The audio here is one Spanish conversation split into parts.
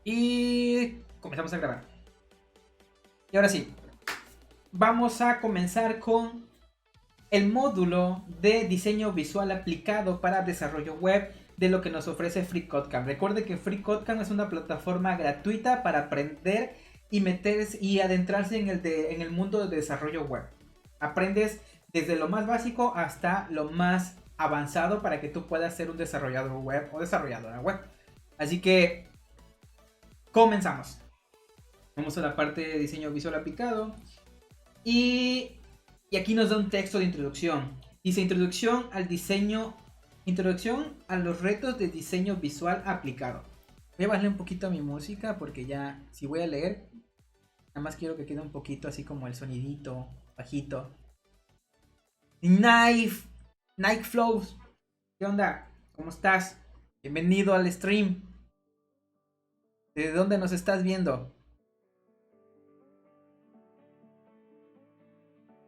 Y comenzamos a grabar. Y ahora sí, vamos a comenzar con el módulo de diseño visual aplicado para desarrollo web de lo que nos ofrece FreeCodeCamp. Recuerde que FreeCodeCamp es una plataforma gratuita para aprender y meterse y adentrarse en el mundo de desarrollo web. Aprendes desde lo más básico hasta lo más avanzado para que tú puedas ser un desarrollador web o desarrolladora web. Así que comenzamos. Vamos a la parte de diseño visual aplicado. Y aquí nos da un texto de introducción. Dice introducción a los retos de diseño visual aplicado. Voy a bajarle un poquito a mi música porque ya, si voy a leer, nada más quiero que quede un poquito así como el sonidito bajito. Nike Flows, ¿qué onda? ¿Cómo estás? Bienvenido al stream. ¿De dónde nos estás viendo?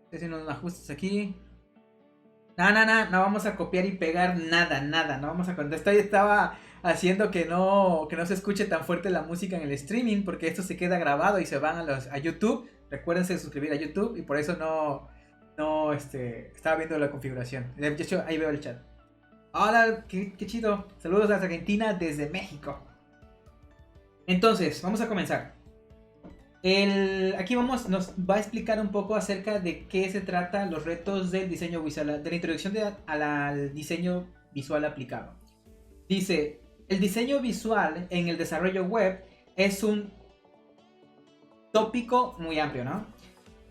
Estoy haciendo unos ajustes aquí. No vamos a copiar y pegar nada, no vamos a contestar. Estaba haciendo que no se escuche tan fuerte la música en el streaming, porque esto se queda grabado y se van a YouTube. Recuérdense de suscribir a YouTube y por eso estaba viendo la configuración. De hecho, ahí veo el chat. Hola, qué chido. Saludos a Argentina desde México. Entonces, vamos a comenzar. Aquí nos va a explicar un poco acerca de qué se trata los retos del diseño visual, de la introducción al diseño visual aplicado. Dice, el diseño visual en el desarrollo web es un tópico muy amplio, ¿no?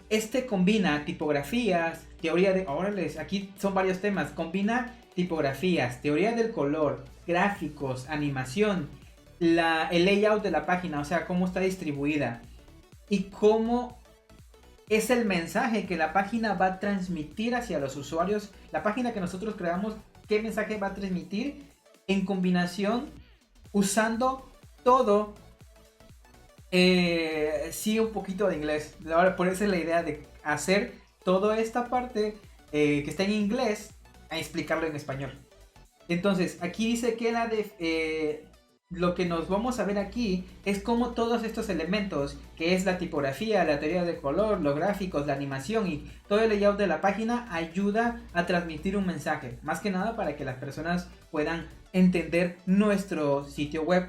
Este combina tipografías, teoría de... Órale, aquí son varios temas. Combina tipografías, teoría del color, gráficos, animación, el layout de la página, o sea, cómo está distribuida. Y cómo es el mensaje que la página va a transmitir hacia los usuarios. La página que nosotros creamos, qué mensaje va a transmitir en combinación usando todo. Sí, un poquito de inglés. Ahora, por eso es la idea de hacer toda esta parte que está en inglés a explicarlo en español. Entonces, aquí dice que lo que nos vamos a ver aquí es cómo todos estos elementos, que es la tipografía, la teoría de color, los gráficos, la animación y todo el layout de la página, ayuda a transmitir un mensaje. Más que nada para que las personas puedan entender nuestro sitio web.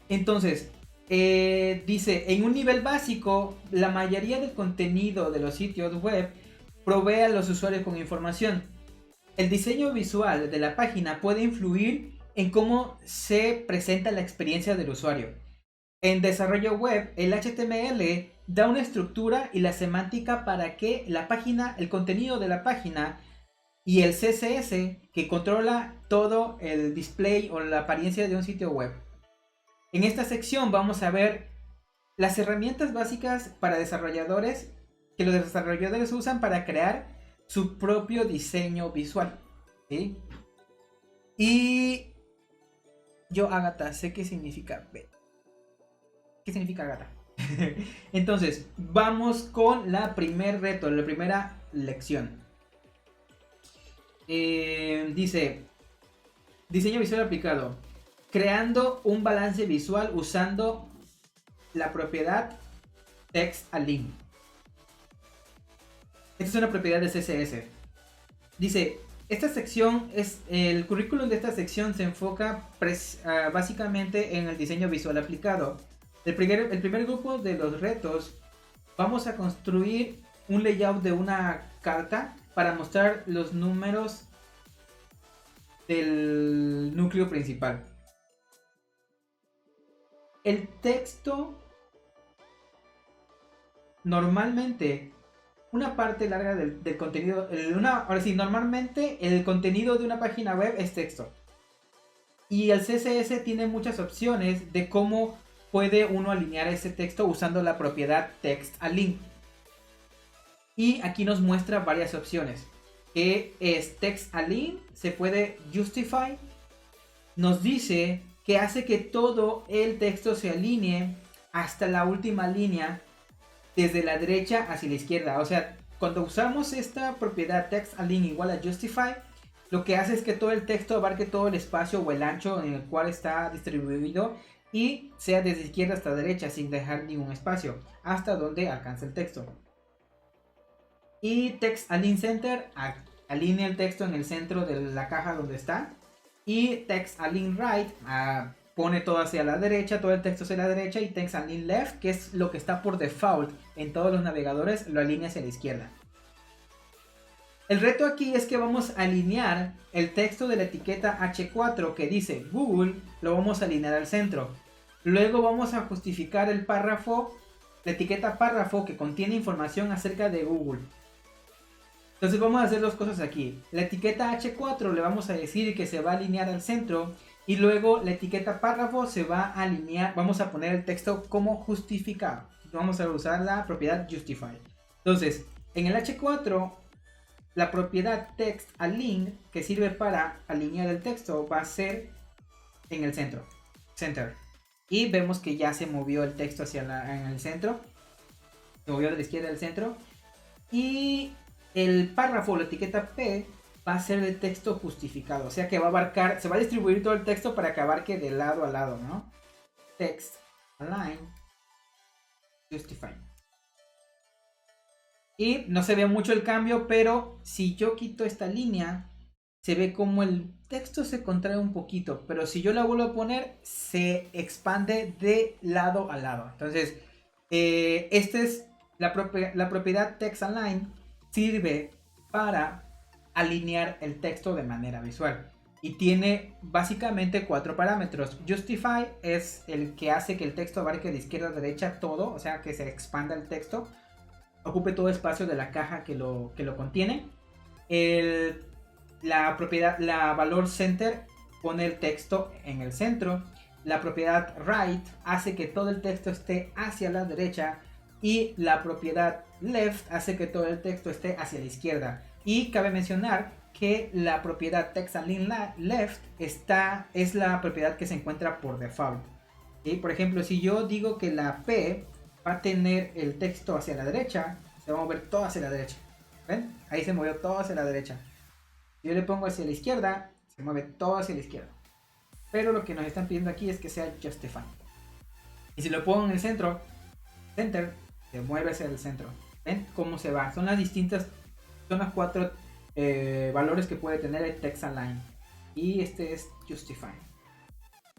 Entonces, dice, en un nivel básico, la mayoría del contenido de los sitios web provee a los usuarios con información. El diseño visual de la página puede influir en cómo se presenta la experiencia del usuario. En desarrollo web, el HTML da una estructura y la semántica para que la página, el contenido de la página y el CSS que controla todo el display o la apariencia de un sitio web. En esta sección vamos a ver las herramientas básicas para desarrolladores que los desarrolladores usan para crear su propio diseño visual. ¿Sí? Y yo, Agatha, sé qué significa B. ¿Qué significa Agatha? Entonces, vamos con la primer reto, la primera lección. Dice, diseño visual aplicado. Creando un balance visual usando la propiedad TextAlign. Esta es una propiedad de CSS. Dice, esta sección es el currículum de esta sección se enfoca básicamente en el diseño visual aplicado. El primer grupo de los retos, vamos a construir un layout de una carta para mostrar los números del núcleo principal. El texto normalmente una parte larga del contenido. Ahora sí, normalmente el contenido de una página web es texto. Y el CSS tiene muchas opciones de cómo puede uno alinear ese texto usando la propiedad TextAlign. Y aquí nos muestra varias opciones. Que es TextAlign, se puede Justify. Nos dice que hace que todo el texto se alinee hasta la última línea desde la derecha hacia la izquierda. O sea, cuando usamos esta propiedad TextAlign igual a Justify, lo que hace es que todo el texto abarque todo el espacio o el ancho en el cual está distribuido y sea desde izquierda hasta derecha sin dejar ningún espacio, hasta donde alcanza el texto. Y Text Align Center alinea el texto en el centro de la caja donde está. Y Text Align Right pone todo hacia la derecha, todo el texto hacia la derecha. Y Text Align Left, que es lo que está por default en todos los navegadores, lo alinea hacia la izquierda. El reto aquí es que vamos a alinear el texto de la etiqueta H4 que dice Google, lo vamos a alinear al centro. Luego vamos a justificar el párrafo, la etiqueta párrafo que contiene información acerca de Google. Entonces vamos a hacer dos cosas aquí. La etiqueta H4 le vamos a decir que se va a alinear al centro. Y luego la etiqueta párrafo se va a alinear. Vamos a poner el texto como justificado. Vamos a usar la propiedad justify. Entonces, en el H4, la propiedad text align, que sirve para alinear el texto, va a ser en el centro. Center. Y vemos que ya se movió el texto en el centro. Se movió de la izquierda al centro. Y el párrafo, la etiqueta P, va a ser el texto justificado. O sea que va a abarcar, se va a distribuir todo el texto para que abarque de lado a lado, ¿no? Text, align, justify. Y no se ve mucho el cambio, pero si yo quito esta línea, se ve como el texto se contrae un poquito. Pero si yo la vuelvo a poner, se expande de lado a lado. Entonces, esta es la propiedad text align. Sirve para alinear el texto de manera visual y tiene básicamente 4 parámetros. Justify es el que hace que el texto abarque de izquierda a derecha todo, o sea que se expanda el texto, ocupe todo espacio de la caja que lo contiene. La valor center pone el texto en el centro. La propiedad right hace que todo el texto esté hacia la derecha. Y la propiedad left hace que todo el texto esté hacia la izquierda. Y cabe mencionar que la propiedad text align left es la propiedad que se encuentra por default. ¿Sí? Por ejemplo, si yo digo que la P va a tener el texto hacia la derecha, se va a mover todo hacia la derecha. ¿Ven? Ahí se movió todo hacia la derecha. Si yo le pongo hacia la izquierda, se mueve todo hacia la izquierda. Pero lo que nos están pidiendo aquí es que sea justify. Y si lo pongo en el centro, center, se mueve hacia el centro. ¿Ven cómo se va? Son las 4 valores que puede tener el text align. Y este es justify.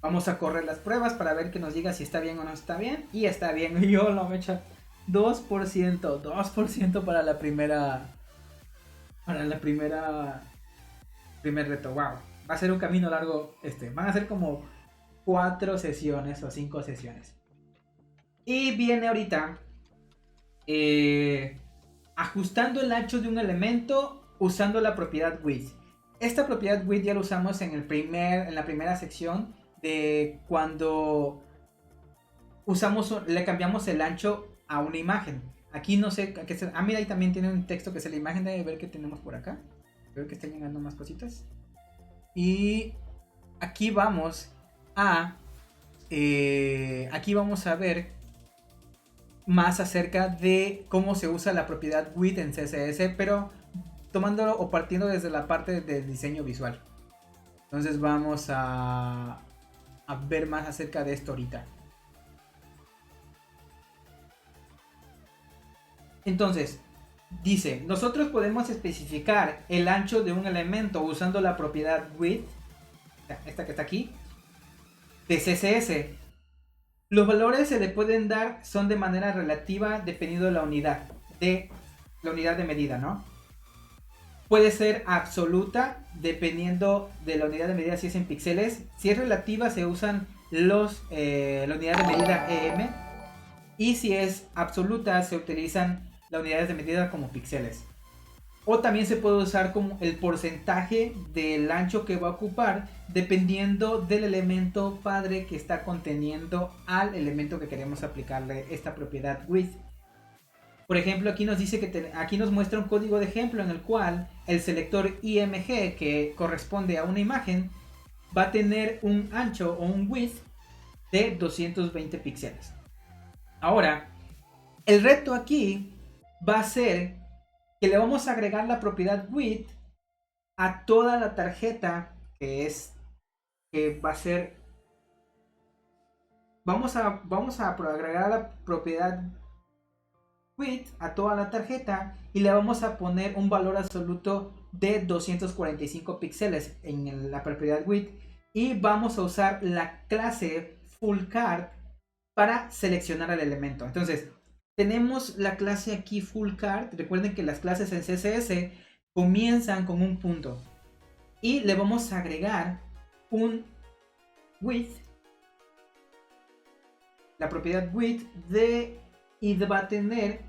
Vamos a correr las pruebas para ver que nos diga si está bien o no está bien. Y está bien. Yo lo he hecho 2%. 2% para la primera. Primer reto. Wow. Va a ser un camino largo Van a ser como 4 sesiones o 5 sesiones. Y viene ahorita ajustando el ancho de un elemento usando la propiedad width. Esta propiedad width ya lo usamos en la primera sección de cuando le cambiamos el ancho a una imagen. Aquí no sé qué es. Mira, ahí también tiene un texto que es la imagen. De ver qué tenemos por acá. Creo que están llegando más cositas. Y aquí vamos a ver más acerca de cómo se usa la propiedad width en CSS, pero tomándolo o partiendo desde la parte del diseño visual. Entonces vamos a ver más acerca de esto ahorita. Entonces, dice, nosotros podemos especificar el ancho de un elemento usando la propiedad width, esta que está aquí, de CSS. Los valores se le pueden dar son de manera relativa dependiendo de la unidad de medida, ¿no? Puede ser absoluta dependiendo de la unidad de medida si es en píxeles. Si es relativa se usan la unidad de medida EM. Y si es absoluta se utilizan las unidades de medida como píxeles. O también se puede usar como el porcentaje del ancho que va a ocupar dependiendo del elemento padre que está conteniendo al elemento que queremos aplicarle esta propiedad width. Por ejemplo, aquí nos dice aquí nos muestra un código de ejemplo en el cual el selector IMG que corresponde a una imagen va a tener un ancho o un width de 220 píxeles. Ahora, el reto aquí va a ser que le vamos a agregar la propiedad width a toda la tarjeta que va a ser, vamos a agregar la propiedad width a toda la tarjeta y le vamos a poner un valor absoluto de 245 píxeles en la propiedad width, y vamos a usar la clase fullCard para seleccionar el elemento. Entonces tenemos la clase aquí fullCard. Recuerden que las clases en CSS comienzan con un punto y le vamos a agregar un width, la propiedad width y va a tener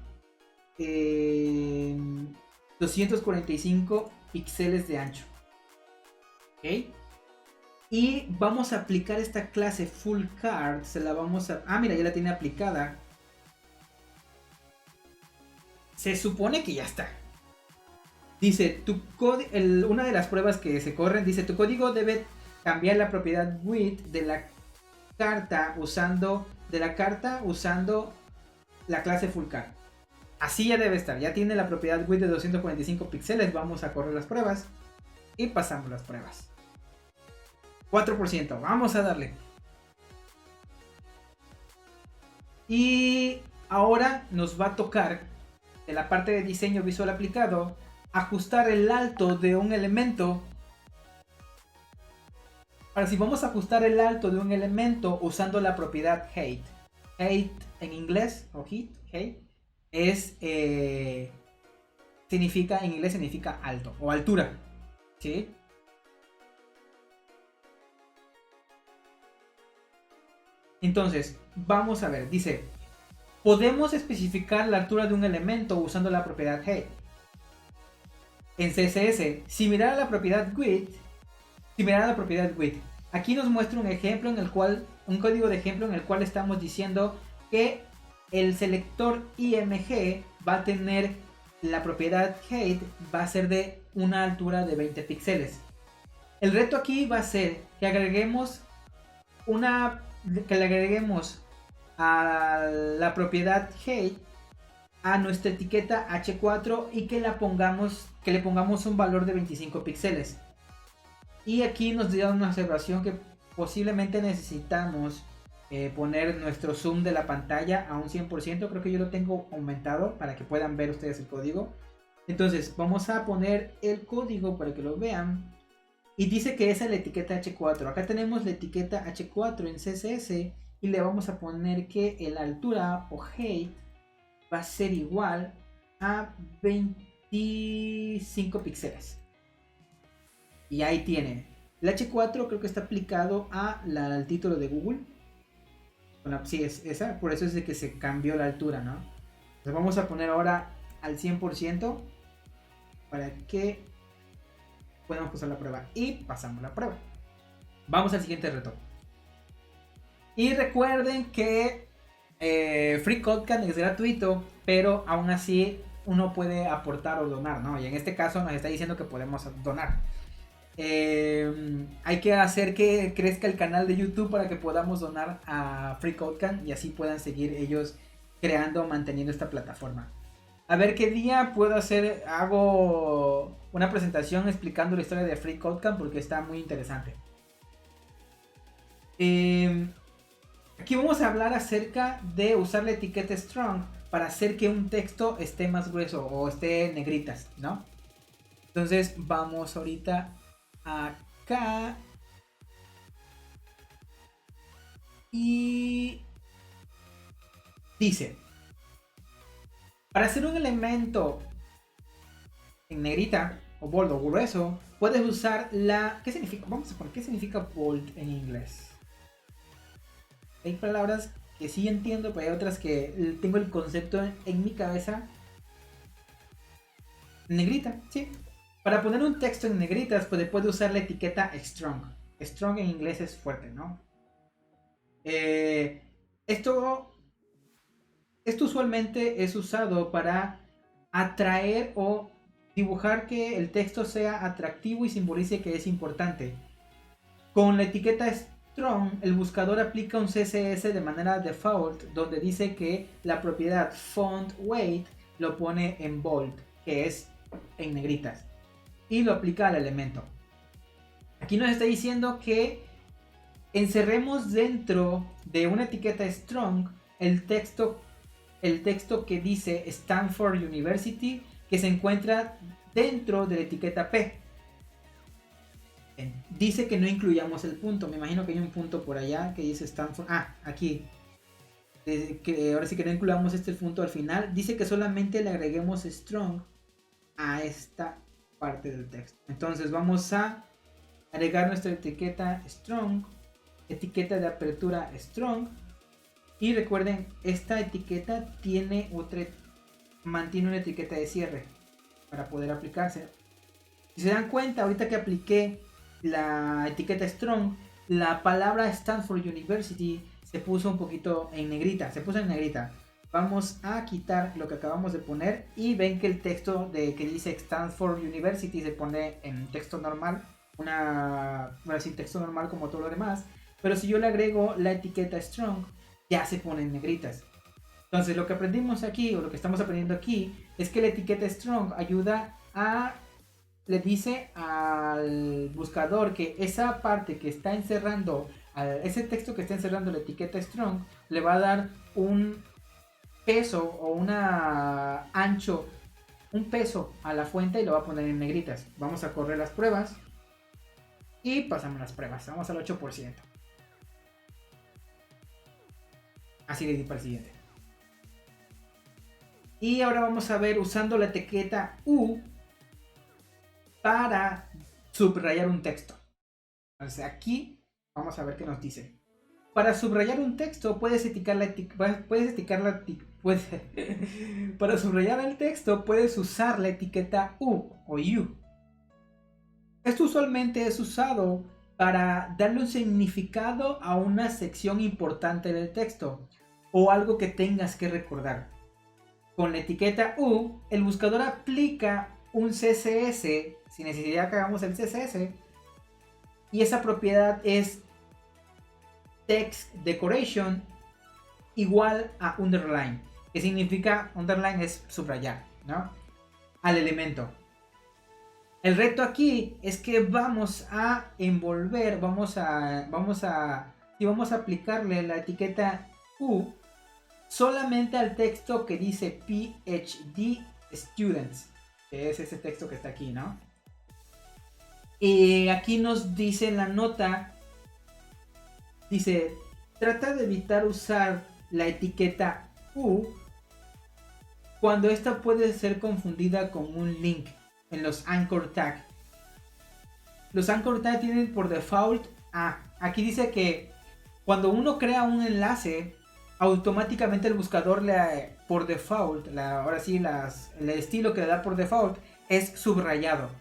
245 píxeles de ancho. ¿Ok? Y vamos a aplicar esta clase fullCard. Se la vamos a... Ah, mira, ya la tiene aplicada. Se supone que ya está. Dice, una de las pruebas que se corren, dice, tu código debe cambiar la propiedad width de la carta usando la clase fullCard. Así ya debe estar. Ya tiene la propiedad width de 245 píxeles. Vamos a correr las pruebas y pasamos las pruebas. 4%, vamos a darle. Y ahora nos va a tocar, en la parte de diseño visual aplicado, ajustar el alto de un elemento. Ahora, si vamos a ajustar el alto de un elemento usando la propiedad height. Height en inglés, o height, es significa, en inglés significa alto o altura, ¿sí? Entonces, vamos a ver, dice, podemos especificar la altura de un elemento usando la propiedad height. En CSS, similar a la propiedad width, aquí nos muestra un ejemplo en el cual, un código de ejemplo en el cual estamos diciendo que el selector IMG va a tener la propiedad height, va a ser de una altura de 20 píxeles. El reto aquí va a ser que le agreguemos a la propiedad height a nuestra etiqueta H4 y que le pongamos un valor de 25 píxeles. Y aquí nos da una observación que posiblemente necesitamos poner nuestro zoom de la pantalla a un 100%. Creo que yo lo tengo aumentado para que puedan ver ustedes el código. Entonces vamos a poner el código para que lo vean. Y dice que esa es la etiqueta H4. Acá tenemos la etiqueta H4 en CSS y le vamos a poner que la altura o height va a ser igual a 25 píxeles. Y ahí tiene. El H4 creo que está aplicado al título de Google. Bueno, sí, es esa. Por eso es de que se cambió la altura, ¿no? Entonces vamos a poner ahora al 100% para que podamos pasar la prueba. Y pasamos la prueba. Vamos al siguiente reto. Y recuerden que FreeCodeCamp es gratuito, pero aún así uno puede aportar o donar, ¿no? Y en este caso nos está diciendo que podemos donar. Hay que hacer que crezca el canal de YouTube para que podamos donar a FreeCodeCamp y así puedan seguir ellos creando, manteniendo esta plataforma. A ver qué día hago una presentación explicando la historia de FreeCodeCamp porque está muy interesante. Aquí vamos a hablar acerca de usar la etiqueta strong para hacer que un texto esté más grueso o esté en negritas, ¿no? Entonces vamos ahorita acá y dice, para hacer un elemento en negrita o bold o grueso, puedes usar ¿qué significa? Vamos a poner, ¿qué significa bold en inglés? Hay palabras que sí entiendo, pero hay otras que tengo el concepto en mi cabeza. Negrita, sí. Para poner un texto en negritas, pues puede usar la etiqueta strong. Strong en inglés es fuerte, ¿no? Esto usualmente es usado para atraer o dibujar que el texto sea atractivo y simbolice que es importante. Con la etiqueta strong, el buscador aplica un CSS de manera default, donde dice que la propiedad font weight lo pone en bold, que es en negritas. y lo aplica al elemento. Aquí nos está diciendo que encerremos dentro de una etiqueta strong el texto que dice Stanford University, que se encuentra dentro de la etiqueta P. Dice que no incluyamos el punto. Me imagino que hay un punto por allá que dice Stanford. Aquí. Que ahora sí que no incluyamos este punto al final. Dice que solamente le agreguemos strong a esta parte del texto. Entonces vamos a agregar nuestra etiqueta strong, etiqueta de apertura strong, y recuerden, esta etiqueta mantiene una etiqueta de cierre para poder aplicarse. Si se dan cuenta, ahorita que apliqué la etiqueta strong, la palabra Stanford University se puso un poquito en negrita, Vamos a quitar lo que acabamos de poner y ven que el texto que dice Stanford University se pone en texto normal, texto normal como todo lo demás, pero si yo le agrego la etiqueta strong, ya se pone en negritas. Entonces lo que aprendimos aquí, o lo que estamos aprendiendo aquí, es que la etiqueta strong le dice al buscador que esa parte que está encerrando, ese texto que está encerrando la etiqueta strong, le va a dar un peso o un peso a la fuente y lo va a poner en negritas. Vamos a correr las pruebas y pasamos las pruebas. Vamos al 8%. Así le di para el siguiente. Y ahora vamos a ver usando la etiqueta U para subrayar un texto. Entonces aquí vamos a ver qué nos dice. Para subrayar un texto para subrayar el texto puedes usar la etiqueta U o U. Esto usualmente es usado para darle un significado a una sección importante del texto o algo que tengas que recordar. Con la etiqueta U, el buscador aplica un CSS sin necesidad que hagamos el CSS, y esa propiedad es text decoration igual a underline, que significa underline es subrayar, ¿no? Al elemento. El reto aquí es que vamos a envolver, vamos a aplicarle la etiqueta U solamente al texto que dice PhD Students, que es ese texto que está aquí, ¿no? Y aquí nos dice la nota, dice, trata de evitar usar la etiqueta U cuando esta puede ser confundida con un link en los anchor tag. Los anchor tag tienen por default aquí dice que cuando uno crea un enlace, automáticamente el buscador por default, el estilo que le da por default es subrayado.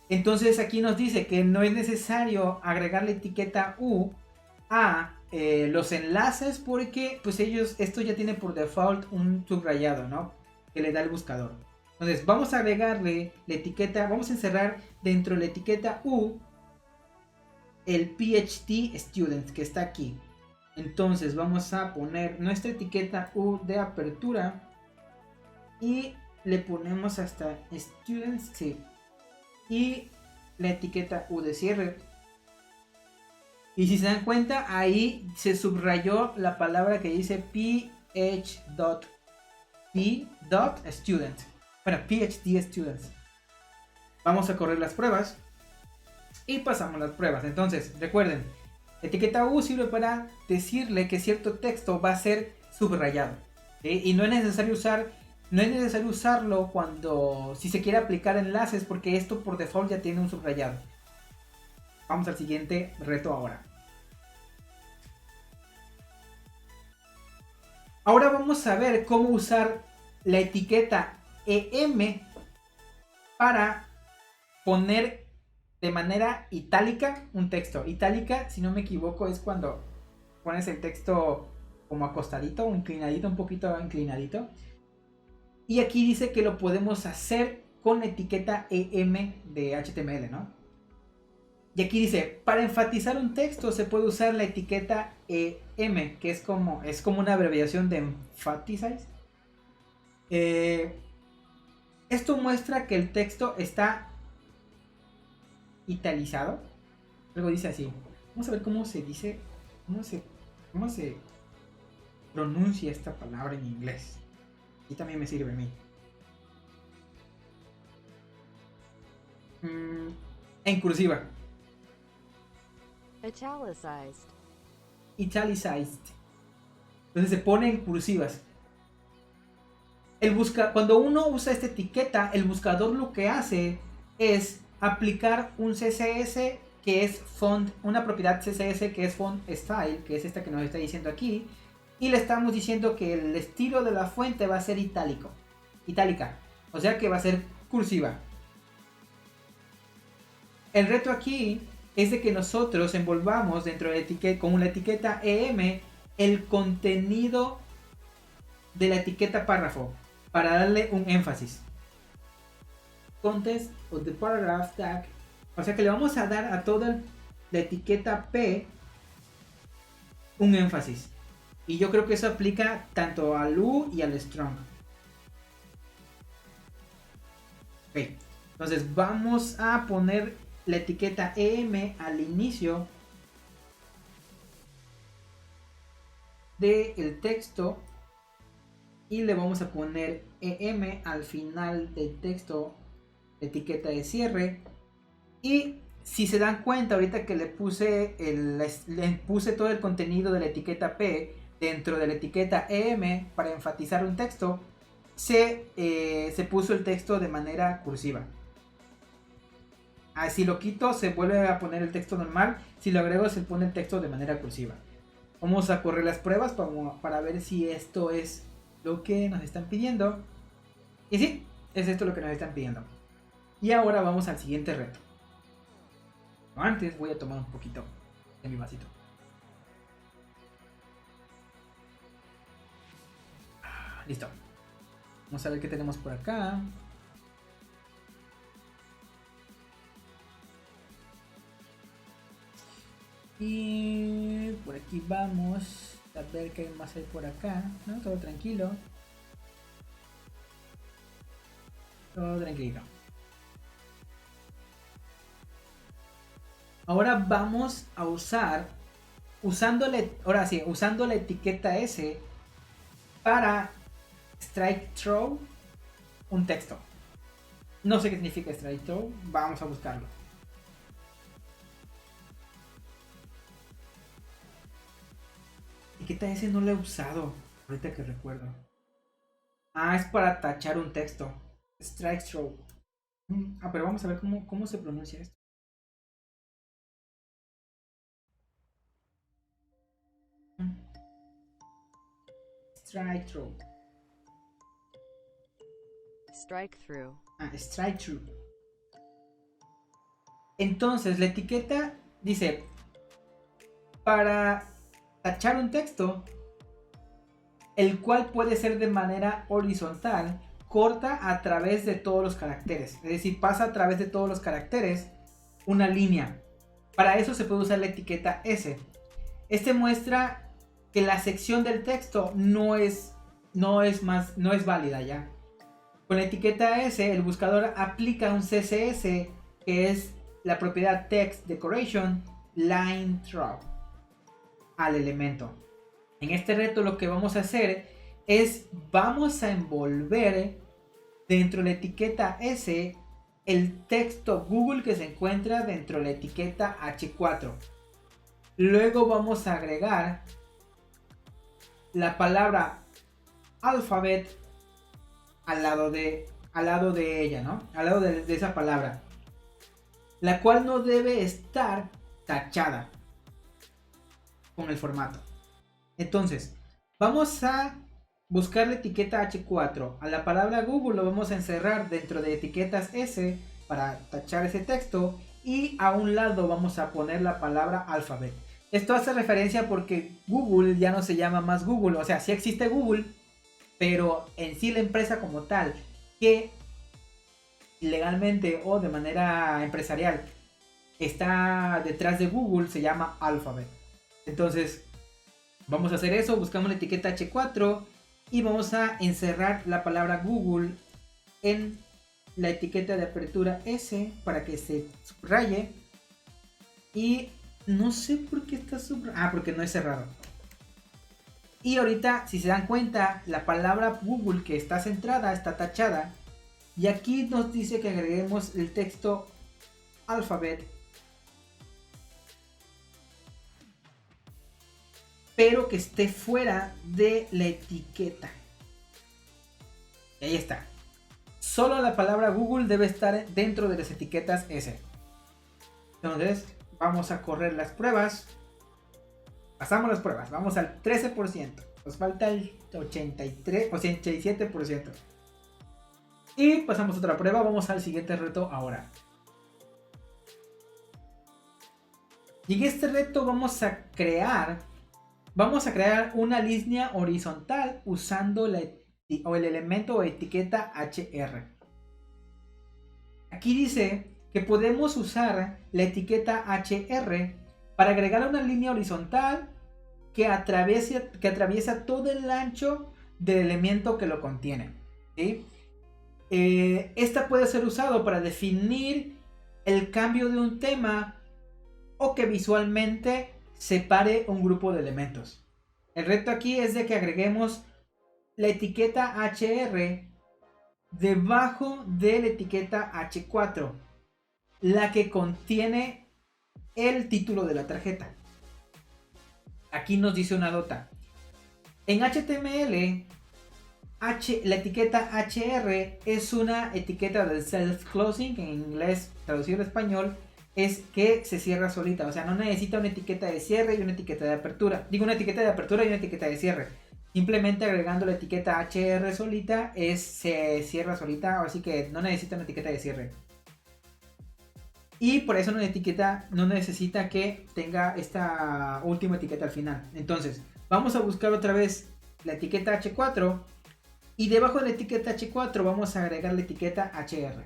Entonces aquí nos dice que no es necesario agregar la etiqueta U a los enlaces, porque pues esto ya tiene por default un subrayado, ¿no? Que le da el buscador. Entonces vamos a agregarle la etiqueta, vamos a encerrar dentro de la etiqueta U el PhD Student que está aquí. Entonces vamos a poner nuestra etiqueta U de apertura y le ponemos hasta Students, sí, y la etiqueta U de cierre. Y si se dan cuenta, ahí se subrayó la palabra que dice PhD.student. Bueno, PhD Students. Vamos a correr las pruebas y pasamos las pruebas. Entonces, recuerden, etiqueta U sirve para decirle que cierto texto va a ser subrayado, ¿sí? Y no es necesario usarlo si se quiere aplicar enlaces, porque esto por default ya tiene un subrayado. Vamos al siguiente reto ahora. Ahora vamos a ver cómo usar la etiqueta EM para poner de manera itálica un texto. Itálica, si no me equivoco, es cuando pones el texto como acostadito, inclinadito, un poquito inclinadito. Y aquí dice que lo podemos hacer con la etiqueta EM de HTML, ¿no? Y aquí dice, para enfatizar un texto se puede usar la etiqueta EM, que es como una abreviación de emphasize. Esto muestra que el texto está italizado. Luego dice así. Vamos a ver cómo se dice, cómo se pronuncia esta palabra en inglés. Y también me sirve a mí. En cursiva. Italicized. Italicized. Entonces se pone en cursivas. Cuando uno usa esta etiqueta, el buscador lo que hace es aplicar un CSS que es font, una propiedad CSS que es font style, que es esta que nos está diciendo aquí, y le estamos diciendo que el estilo de la fuente va a ser itálica, o sea que va a ser cursiva. El reto aquí es de que nosotros envolvamos dentro de la etiqueta, con la etiqueta EM, el contenido de la etiqueta párrafo para darle un énfasis. Context of the paragraph tag, o sea que le vamos a dar a toda la etiqueta P un énfasis. Y yo creo que eso aplica tanto al U y al strong. Ok, entonces vamos a poner la etiqueta EM al inicio del texto y le vamos a poner EM al final del texto, etiqueta de cierre. Y si se dan cuenta, ahorita que le puse todo el contenido de la etiqueta P dentro de la etiqueta EM para enfatizar un texto, se puso el texto de manera cursiva. Si lo quito, se vuelve a poner el texto normal. Si lo agrego, se pone el texto de manera cursiva. Vamos a correr las pruebas para ver si esto es lo que nos están pidiendo. Y sí, es esto lo que nos están pidiendo. Y ahora vamos al siguiente reto. Antes voy a tomar un poquito de mi vasito. Listo. Vamos a ver qué tenemos por acá. Y por aquí vamos a ver qué más hay por acá. ¿No? Todo tranquilo. Todo tranquilo. Ahora vamos a usando la etiqueta S para strike through un texto. No sé qué significa strike through, vamos a buscarlo. Etiqueta S no la he usado, ahorita que recuerdo. Es para tachar un texto. Strike through. Pero vamos a ver cómo se pronuncia esto. Strike through. Strike through. Strike through. Entonces la etiqueta dice, para tachar un texto, el cual puede ser de manera horizontal, corta a través de todos los caracteres. Es decir, pasa a través de todos los caracteres una línea. Para eso se puede usar la etiqueta S. Este muestra que la sección del texto no es válida ya. Con la etiqueta S, el buscador aplica un CSS que es la propiedad text decoration line through al elemento. En este reto lo que vamos a hacer es vamos a envolver dentro de la etiqueta S el texto Google que se encuentra dentro de la etiqueta H4. Luego vamos a agregar la palabra alphabet al lado de ella, ¿no? Al lado de esa palabra, la cual no debe estar tachada con el formato. Entonces, vamos a buscar la etiqueta H4. A la palabra Google lo vamos a encerrar dentro de etiquetas S para tachar ese texto. Y a un lado vamos a poner la palabra alphabet. Esto hace referencia porque Google ya no se llama más Google. O sea, sí existe Google, pero en sí la empresa como tal, que legalmente o de manera empresarial está detrás de Google, se llama Alphabet. Entonces, vamos a hacer eso, buscamos la etiqueta H4 y vamos a encerrar la palabra Google en la etiqueta de apertura S para que se subraye. Y no sé por qué está subrayado. Ah, porque no es cerrado. Y ahorita, si se dan cuenta, la palabra Google que está centrada está tachada. Y aquí nos dice que agreguemos el texto Alphabet, pero que esté fuera de la etiqueta. Y ahí está. Solo la palabra Google debe estar dentro de las etiquetas S. Entonces, vamos a correr las pruebas. Pasamos las pruebas. Vamos al 13%. Nos falta el 87%. Y pasamos otra prueba. Vamos al siguiente reto ahora. Y en este reto vamos a crear una línea horizontal usando el elemento o etiqueta HR. Aquí dice que podemos usar la etiqueta HR para agregar una línea horizontal que atraviesa todo el ancho del elemento que lo contiene, ¿sí? Esta puede ser usado para definir el cambio de un tema o que visualmente separe un grupo de elementos. El reto aquí es de que agreguemos la etiqueta HR debajo de la etiqueta H4, la que contiene el título de la tarjeta. Aquí nos dice una nota. En HTML, la etiqueta HR es una etiqueta del self-closing, que en inglés traducido al español es que se cierra solita. O sea, no necesita una etiqueta de cierre y una etiqueta de apertura. Digo, una etiqueta de apertura y una etiqueta de cierre. Simplemente agregando la etiqueta HR solita se cierra solita, así que no necesita una etiqueta de cierre. Y por eso una etiqueta no necesita que tenga esta última etiqueta al final. Entonces, vamos a buscar otra vez la etiqueta H4 y debajo de la etiqueta H4 vamos a agregar la etiqueta HR.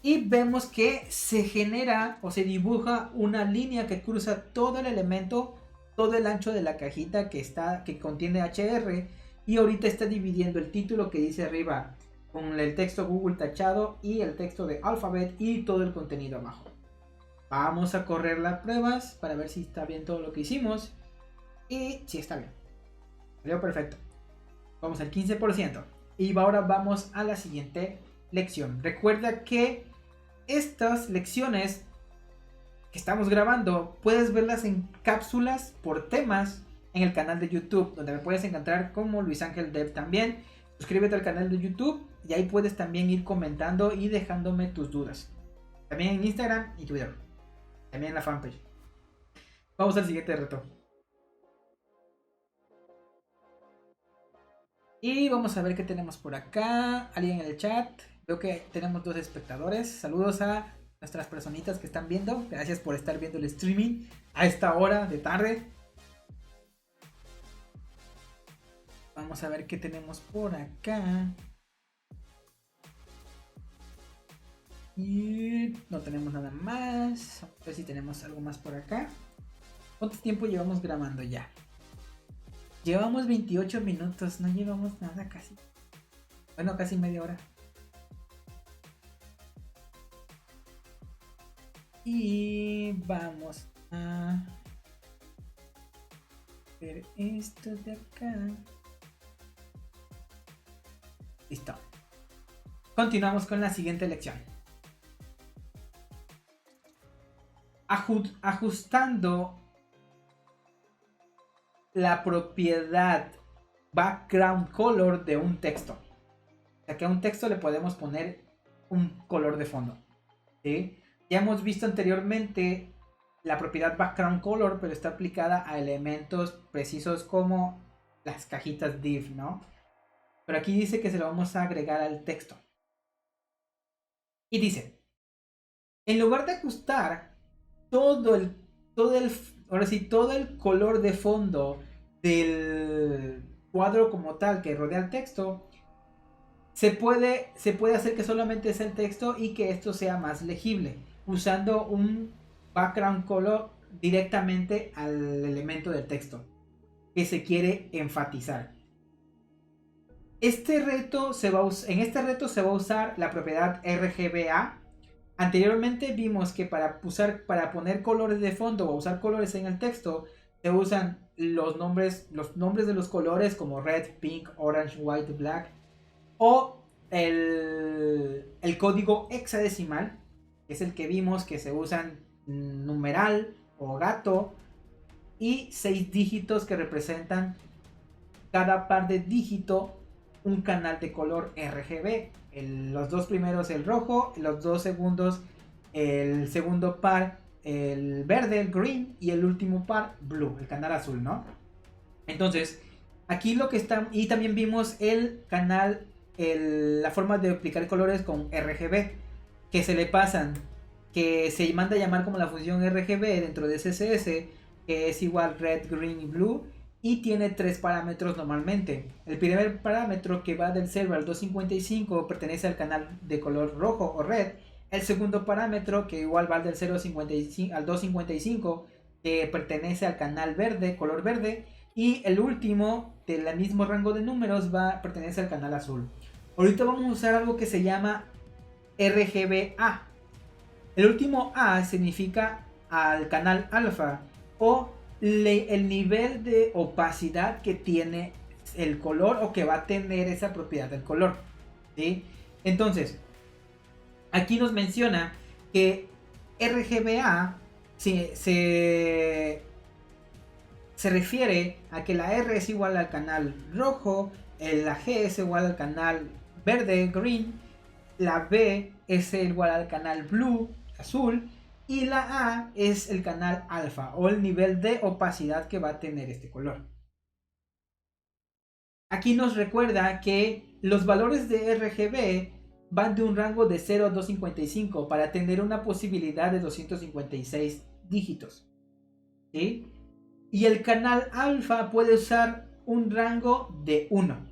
Y vemos que se genera o se dibuja una línea que cruza todo el elemento, todo el ancho de la cajita que contiene HR, y ahorita está dividiendo el título que dice arriba con el texto Google tachado y el texto de Alphabet y todo el contenido abajo. Vamos a correr las pruebas para ver si está bien todo lo que hicimos. Y si está bien. Salió perfecto. Vamos al 15%. Y ahora vamos a la siguiente lección. Recuerda que estas lecciones que estamos grabando puedes verlas en cápsulas por temas en el canal de YouTube, donde me puedes encontrar como Luis Ángel Dev también. Suscríbete al canal de YouTube y ahí puedes también ir comentando y dejándome tus dudas. También en Instagram y Twitter. También en la fanpage. Vamos al siguiente reto. Y vamos a ver qué tenemos por acá. Alguien en el chat. Veo que tenemos 2 espectadores. Saludos a nuestras personitas que están viendo. Gracias por estar viendo el streaming a esta hora de tarde. Vamos a ver qué tenemos por acá. Y no tenemos nada más. Vamos a ver si tenemos algo más por acá. ¿Cuánto tiempo llevamos grabando ya? Llevamos 28 minutos. No llevamos nada casi. Bueno, casi media hora. Y vamos a ver esto de acá. Listo. Continuamos con la siguiente lección. Ajustando la propiedad background color de un texto. O sea que a un texto le podemos poner un color de fondo. ¿Sí? Ya hemos visto anteriormente la propiedad background color, pero está aplicada a elementos precisos como las cajitas div, ¿no? Pero aquí dice que se lo vamos a agregar al texto. Y dice, en lugar de ajustar todo el color de fondo del cuadro como tal que rodea el texto, se puede hacer que solamente sea el texto y que esto sea más legible, usando un background color directamente al elemento del texto que se quiere enfatizar. En este reto se va a usar la propiedad RGBA Anteriormente vimos que para poner colores de fondo o usar colores en el texto, se usan los nombres de los colores como red, pink, orange, white, black, o el código hexadecimal, que es el que vimos que se usan numeral o gato, y 6 dígitos que representan cada par de dígito un canal de color RGB. Los dos primeros el rojo, los dos segundos el segundo par el verde, el green, y el último par blue, el canal azul, ¿no? Entonces, aquí lo que está, y también vimos el canal, la forma de aplicar colores con RGB, que se le pasan, que se manda a llamar como la función RGB dentro de CSS, que es igual red, green y blue, y tiene 3 parámetros normalmente. El primer parámetro, que va del 0 al 255, pertenece al canal de color rojo o red. El segundo parámetro, que igual va del 0 al 255, que pertenece al canal verde, color verde. Y el último, del mismo rango de números, pertenece al canal azul. Ahorita vamos a usar algo que se llama RGBA. El último A significa al canal alfa, o el nivel de opacidad que tiene el color, o que va a tener esa propiedad del color, ¿sí? Entonces, aquí nos menciona que RGBA se refiere a que la R es igual al canal rojo, la G es igual al canal verde, green, la B es igual al canal blue, azul, y la A es el canal alfa, o el nivel de opacidad que va a tener este color. Aquí nos recuerda que los valores de RGB van de un rango de 0 a 255 para tener una posibilidad de 256 dígitos, ¿sí? Y el canal alfa puede usar un rango de 1,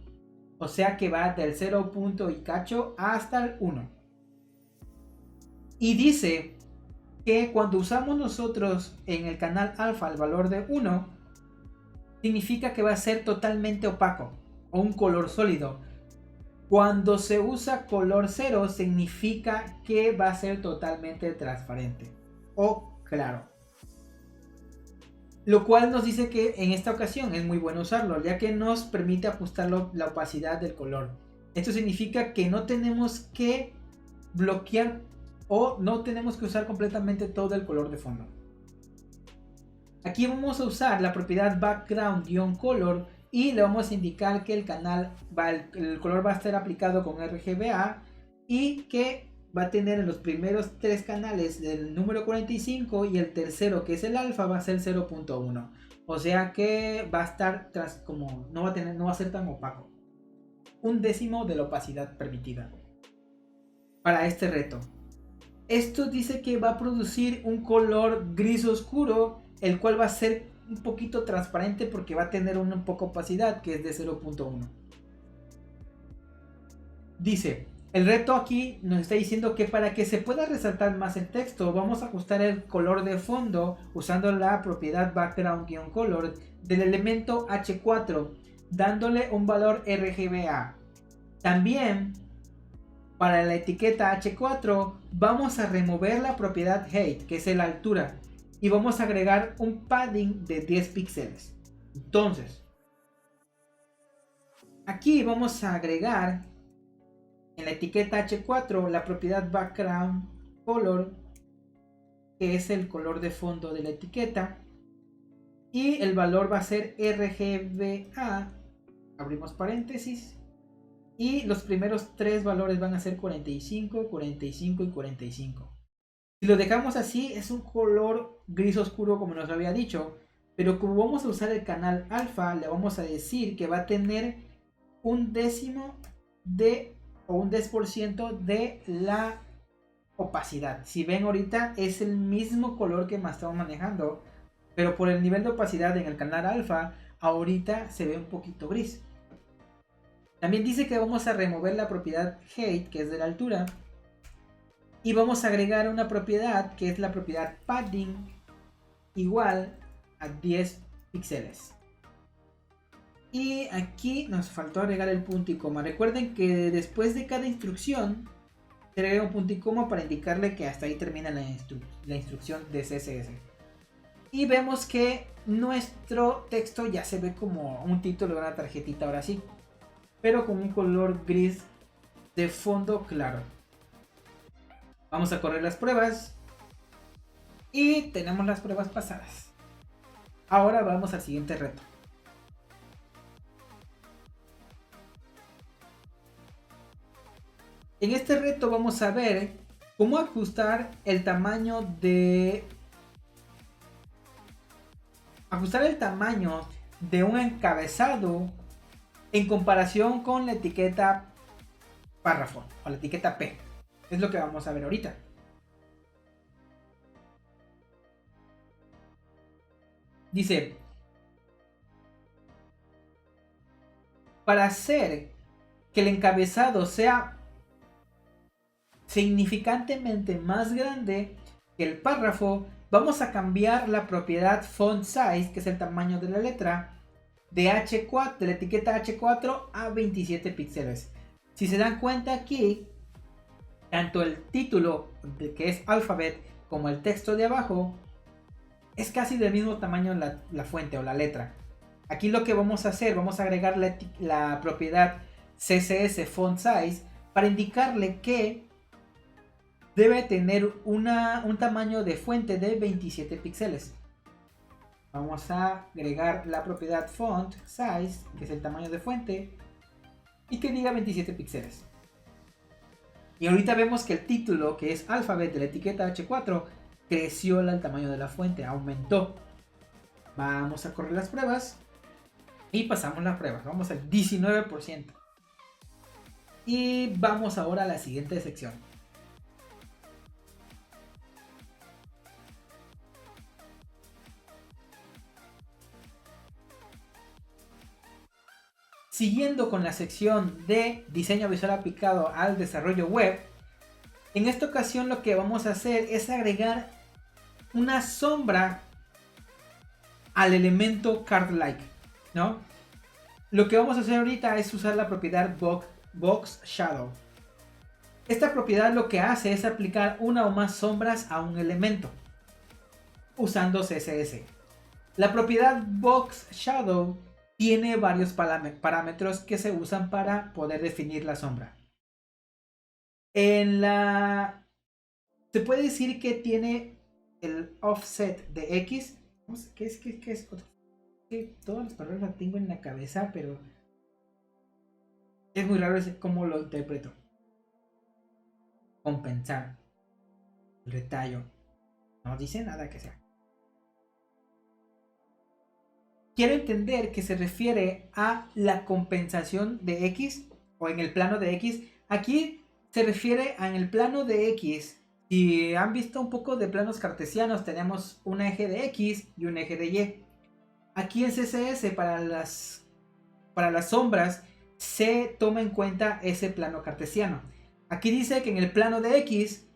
o sea que va del 0 punto y cacho hasta el 1. Y dice que cuando usamos nosotros en el canal alfa el valor de 1, significa que va a ser totalmente opaco o un color sólido. Cuando se usa color 0, significa que va a ser totalmente transparente o claro. Lo cual nos dice que en esta ocasión es muy bueno usarlo, ya que nos permite ajustar la opacidad del color. Esto significa que no tenemos que bloquear o no tenemos que usar completamente todo el color de fondo. Aquí vamos a usar la propiedad background-color y le vamos a indicar que el color va a estar aplicado con RGBA, y que va a tener en los primeros 3 canales del número 45, y el tercero, que es el alfa, va a ser 0.1. O sea que va a estar no va a ser tan opaco. 1/10 de la opacidad permitida para este reto. Esto dice que va a producir un color gris oscuro, el cual va a ser un poquito transparente porque va a tener una poca opacidad, que es de 0.1. Dice, el reto aquí nos está diciendo que para que se pueda resaltar más el texto, vamos a ajustar el color de fondo usando la propiedad background-color del elemento H4, dándole un valor RGBA. También, para la etiqueta H4, vamos a remover la propiedad height, que es la altura, y vamos a agregar un padding de 10 píxeles. Entonces, aquí vamos a agregar en la etiqueta H4 la propiedad background color, que es el color de fondo de la etiqueta, y el valor va a ser RGBA, abrimos paréntesis, y los primeros 3 valores van a ser 45, 45 y 45. Si lo dejamos así, es un color gris oscuro como nos había dicho, pero como vamos a usar el canal alfa, le vamos a decir que va a tener 1/10 o un 10% de la opacidad. Si ven, ahorita es el mismo color que estamos manejando, pero por el nivel de opacidad en el canal alfa, ahorita se ve un poquito gris. También dice que vamos a remover la propiedad height, que es de la altura, y vamos a agregar una propiedad que es la propiedad padding, igual a 10 píxeles. Y aquí nos faltó agregar el punto y coma. Recuerden que después de cada instrucción se le agrega un punto y coma para indicarle que hasta ahí termina la instrucción de CSS. Y vemos que nuestro texto ya se ve como un título de una tarjetita ahora sí, pero con un color gris de fondo claro. Vamos a correr las pruebas y tenemos las pruebas pasadas. Ahora vamos al siguiente reto. En este reto vamos a ver cómo ajustar el tamaño de un encabezado en comparación con la etiqueta párrafo o la etiqueta P. Es lo que vamos a ver ahorita. Dice, para hacer que el encabezado sea significantemente más grande que el párrafo, vamos a cambiar la propiedad font size, que es el tamaño de la letra, de H4, de la etiqueta H4 a 27 píxeles. Si se dan cuenta aquí, tanto el título, que es alphabet, como el texto de abajo, es casi del mismo tamaño la fuente o la letra. Aquí lo que vamos a hacer, vamos a agregar la propiedad CSS font size para indicarle que debe tener un tamaño de fuente de 27 píxeles. Vamos a agregar la propiedad font size, que es el tamaño de fuente, y que diga 27 píxeles. Y ahorita vemos que el título, que es alphabet de la etiqueta H4, creció el tamaño de la fuente, aumentó. Vamos a correr las pruebas y pasamos las pruebas. Vamos al 19%. Y vamos ahora a la siguiente sección. Siguiendo con la sección de diseño visual aplicado al desarrollo web, en esta ocasión lo que vamos a hacer es agregar una sombra al elemento card-like, ¿no? Lo que vamos a hacer ahorita es usar la propiedad box shadow. Esta propiedad lo que hace es aplicar una o más sombras a un elemento usando CSS. La propiedad box shadow tiene varios parámetros que se usan para poder definir la sombra. Se puede decir que tiene el offset de X. ¿Qué es? Todas las palabras las tengo en la cabeza, pero es muy raro cómo lo interpreto. Compensar. Retallo. No dice nada que sea. Quiero entender que se refiere a la compensación de X o en el plano de X. Aquí se refiere a en el plano de X. Si han visto un poco de planos cartesianos, tenemos un eje de X y un eje de Y. Aquí en CSS para las sombras se toma en cuenta ese plano cartesiano. Aquí dice que en el plano de X,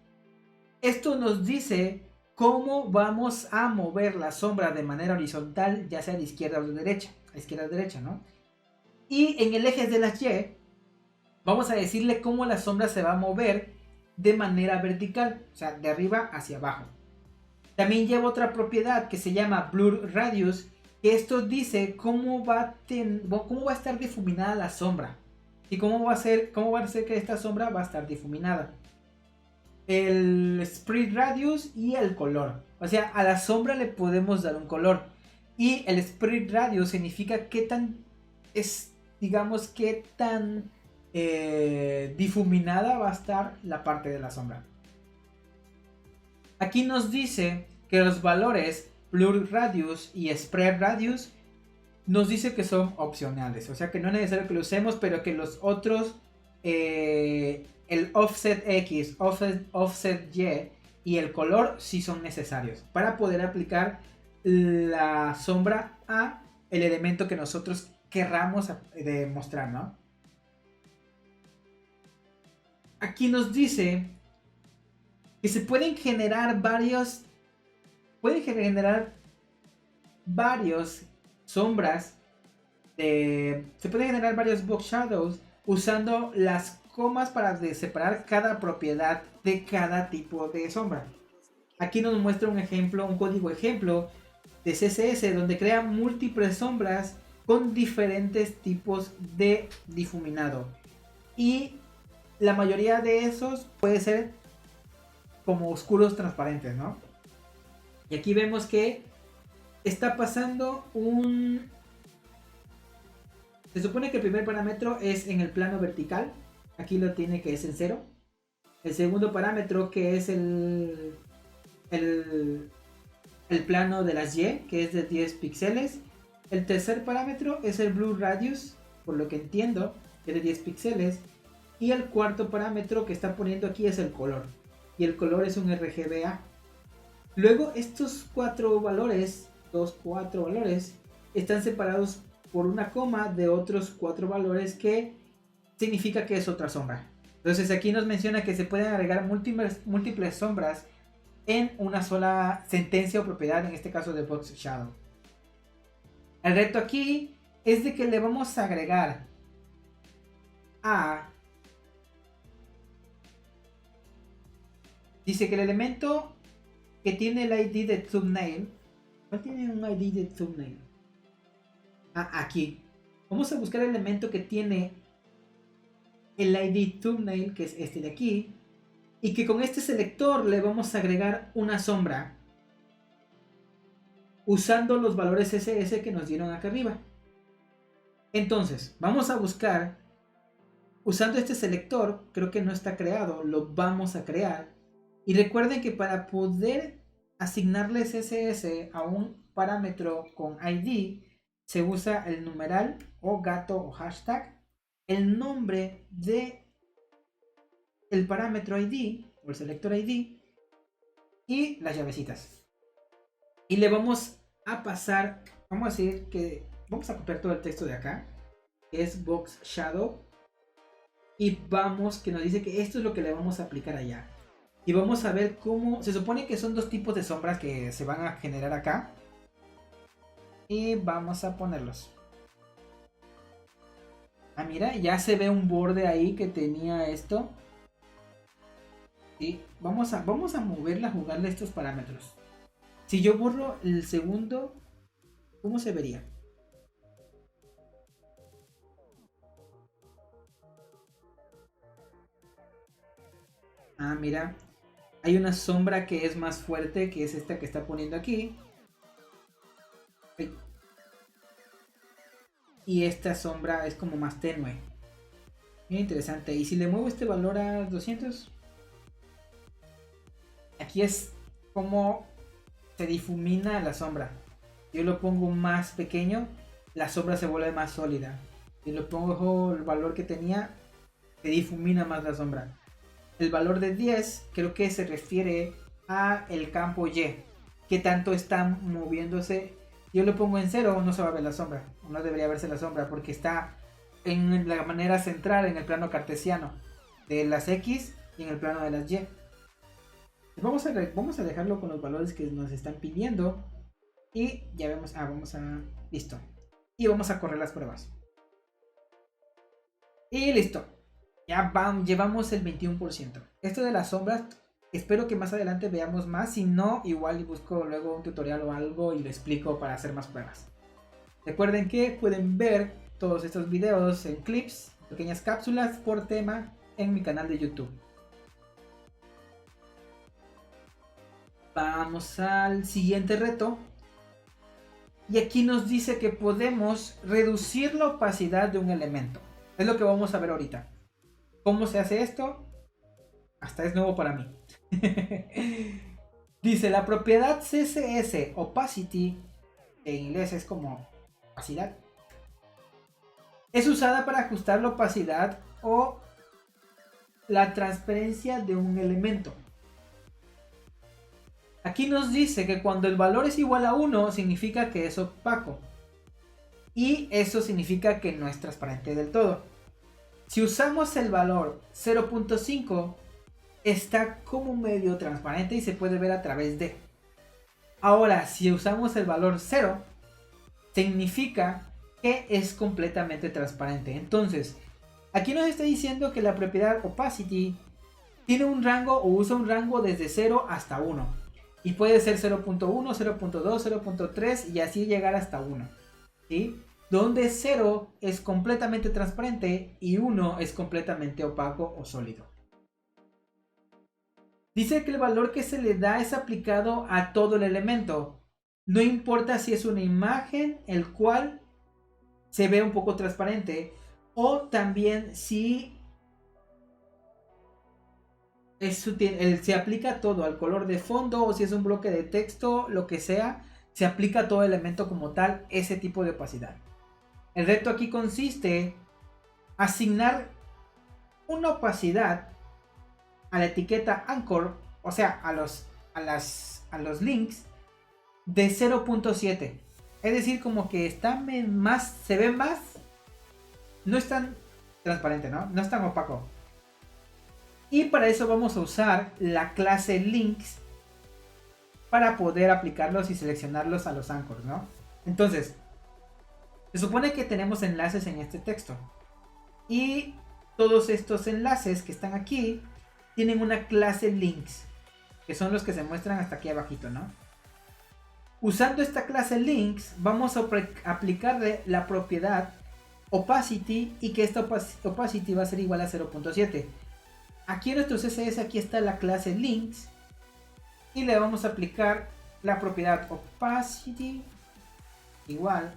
esto nos dice cómo vamos a mover la sombra de manera horizontal, ya sea de izquierda o de derecha, a izquierda o derecha, ¿no? Y en el eje de las Y, vamos a decirle cómo la sombra se va a mover de manera vertical, o sea, de arriba hacia abajo. También lleva otra propiedad que se llama blur radius, que esto dice cómo va a estar difuminada la sombra y cómo va a ser que esta sombra va a estar difuminada. El spread radius y el color, o sea, a la sombra le podemos dar un color, y el spread radius significa qué tan difuminada va a estar la parte de la sombra. Aquí nos dice que los valores blur radius y spread radius nos dice que son opcionales, o sea que no es necesario que lo usemos, pero que los otros, el offset X, offset Y el color sí son necesarios para poder aplicar la sombra a el elemento que nosotros querramos demostrar, ¿no? Aquí nos dice que se pueden generar varios sombras, se pueden generar varios box shadows usando las comas para separar cada propiedad de cada tipo de sombra. Aquí nos muestra un ejemplo, un código ejemplo de CSS donde crea múltiples sombras con diferentes tipos de difuminado. Y la mayoría de esos puede ser como oscuros transparentes, ¿no? Y aquí vemos que está pasando se supone que el primer parámetro es en el plano vertical. Aquí lo tiene que es en 0. El segundo parámetro que es el plano de las Y, que es de 10 píxeles. El tercer parámetro es el blue radius, por lo que entiendo, que es de 10 píxeles. Y el cuarto parámetro que está poniendo aquí es el color. Y el color es un RGBA. Luego estos 4 valores, están separados por una coma de otros 4 valores que significa que es otra sombra. Entonces aquí nos menciona que se pueden agregar múltiples sombras en una sola sentencia o propiedad, en este caso de Box Shadow. El reto aquí es de que le vamos a agregar dice que el elemento que tiene el ID de thumbnail. ¿Cuál tiene un ID de thumbnail? Aquí. Vamos a buscar el elemento que tiene el ID thumbnail, que es este de aquí. Y que con este selector le vamos a agregar una sombra usando los valores CSS que nos dieron acá arriba. Entonces, vamos a buscar usando este selector. Creo que no está creado, lo vamos a crear. Y recuerden que para poder asignarle CSS a un parámetro con ID, se usa el numeral o gato o hashtag, el nombre de el parámetro ID o el selector ID y las llavecitas. Y le vamos a pasar, vamos a decir que vamos a copiar todo el texto de acá, que es Box Shadow, y vamos, que nos dice que esto es lo que le vamos a aplicar allá. Y vamos a ver cómo, se supone que son dos tipos de sombras que se van a generar acá. Y vamos a ponerlos. Mira, ya se ve un borde ahí que tenía esto. Y vamos a moverla, a jugarle estos parámetros. Si yo borro el segundo, ¿cómo se vería? Mira, hay una sombra que es más fuerte, que es esta que está poniendo aquí. Y esta sombra es como más tenue. Muy interesante. Y si le muevo este valor a 200, aquí es como se difumina la sombra. Yo lo pongo más pequeño, la sombra se vuelve más sólida. Si lo pongo el valor que tenía, se difumina más la sombra. El valor de 10 creo que se refiere a el campo Y, que tanto está moviéndose. Yo lo pongo en 0, no se va a ver la sombra, no debería verse la sombra porque está en la manera central, en el plano cartesiano de las X y en el plano de las Y. Vamos a dejarlo con los valores que nos están pidiendo y ya vemos, listo. Y vamos a correr las pruebas. Y listo. Ya llevamos el 21%. Esto de las sombras, espero que más adelante veamos más. Si no, igual busco luego un tutorial o algo y lo explico para hacer más pruebas. Recuerden que pueden ver todos estos videos en clips, pequeñas cápsulas por tema en mi canal de YouTube. Vamos al siguiente reto. Y aquí nos dice que podemos reducir la opacidad de un elemento. Es lo que vamos a ver ahorita. ¿Cómo se hace esto? Hasta es nuevo para mí. Dice, la propiedad CSS opacity, en inglés es como opacidad, es usada para ajustar la opacidad o la transparencia de un elemento. Aquí nos dice que cuando el valor es igual a 1 significa que es opaco. Y eso significa que no es transparente del todo. Si usamos el valor 0.5, está como medio transparente y se puede ver a través de. Ahora, si usamos el valor 0, significa que es completamente transparente. Entonces, Aquí nos está diciendo que la propiedad opacity tiene un rango o usa un rango desde 0 hasta 1. Y puede ser 0.1, 0.2, 0.3 y así llegar hasta 1. ¿Sí? Donde 0 es completamente transparente y 1 es completamente opaco o sólido. Dice que el valor que se le da es aplicado a todo el elemento. No importa si es una imagen el cual se ve un poco transparente o también si se aplica todo al color de fondo o si es un bloque de texto, lo que sea, se aplica a todo elemento como tal ese tipo de opacidad. El reto aquí consiste en asignar una opacidad a la etiqueta anchor, o sea, a los links de 0.7. Es decir, como que están más, se ven más, no es tan transparente, ¿no? No es tan opaco. Y para eso vamos a usar la clase links para poder aplicarlos y seleccionarlos a los anchors, ¿no? Entonces, se supone que tenemos enlaces en este texto. Y todos estos enlaces que están aquí tienen una clase links, que son los que se muestran hasta aquí abajito, ¿no? Usando esta clase links vamos a aplicarle la propiedad opacity y que esta opacity va a ser igual a 0.7. Aquí en nuestro CSS aquí está la clase links y le vamos a aplicar la propiedad opacity igual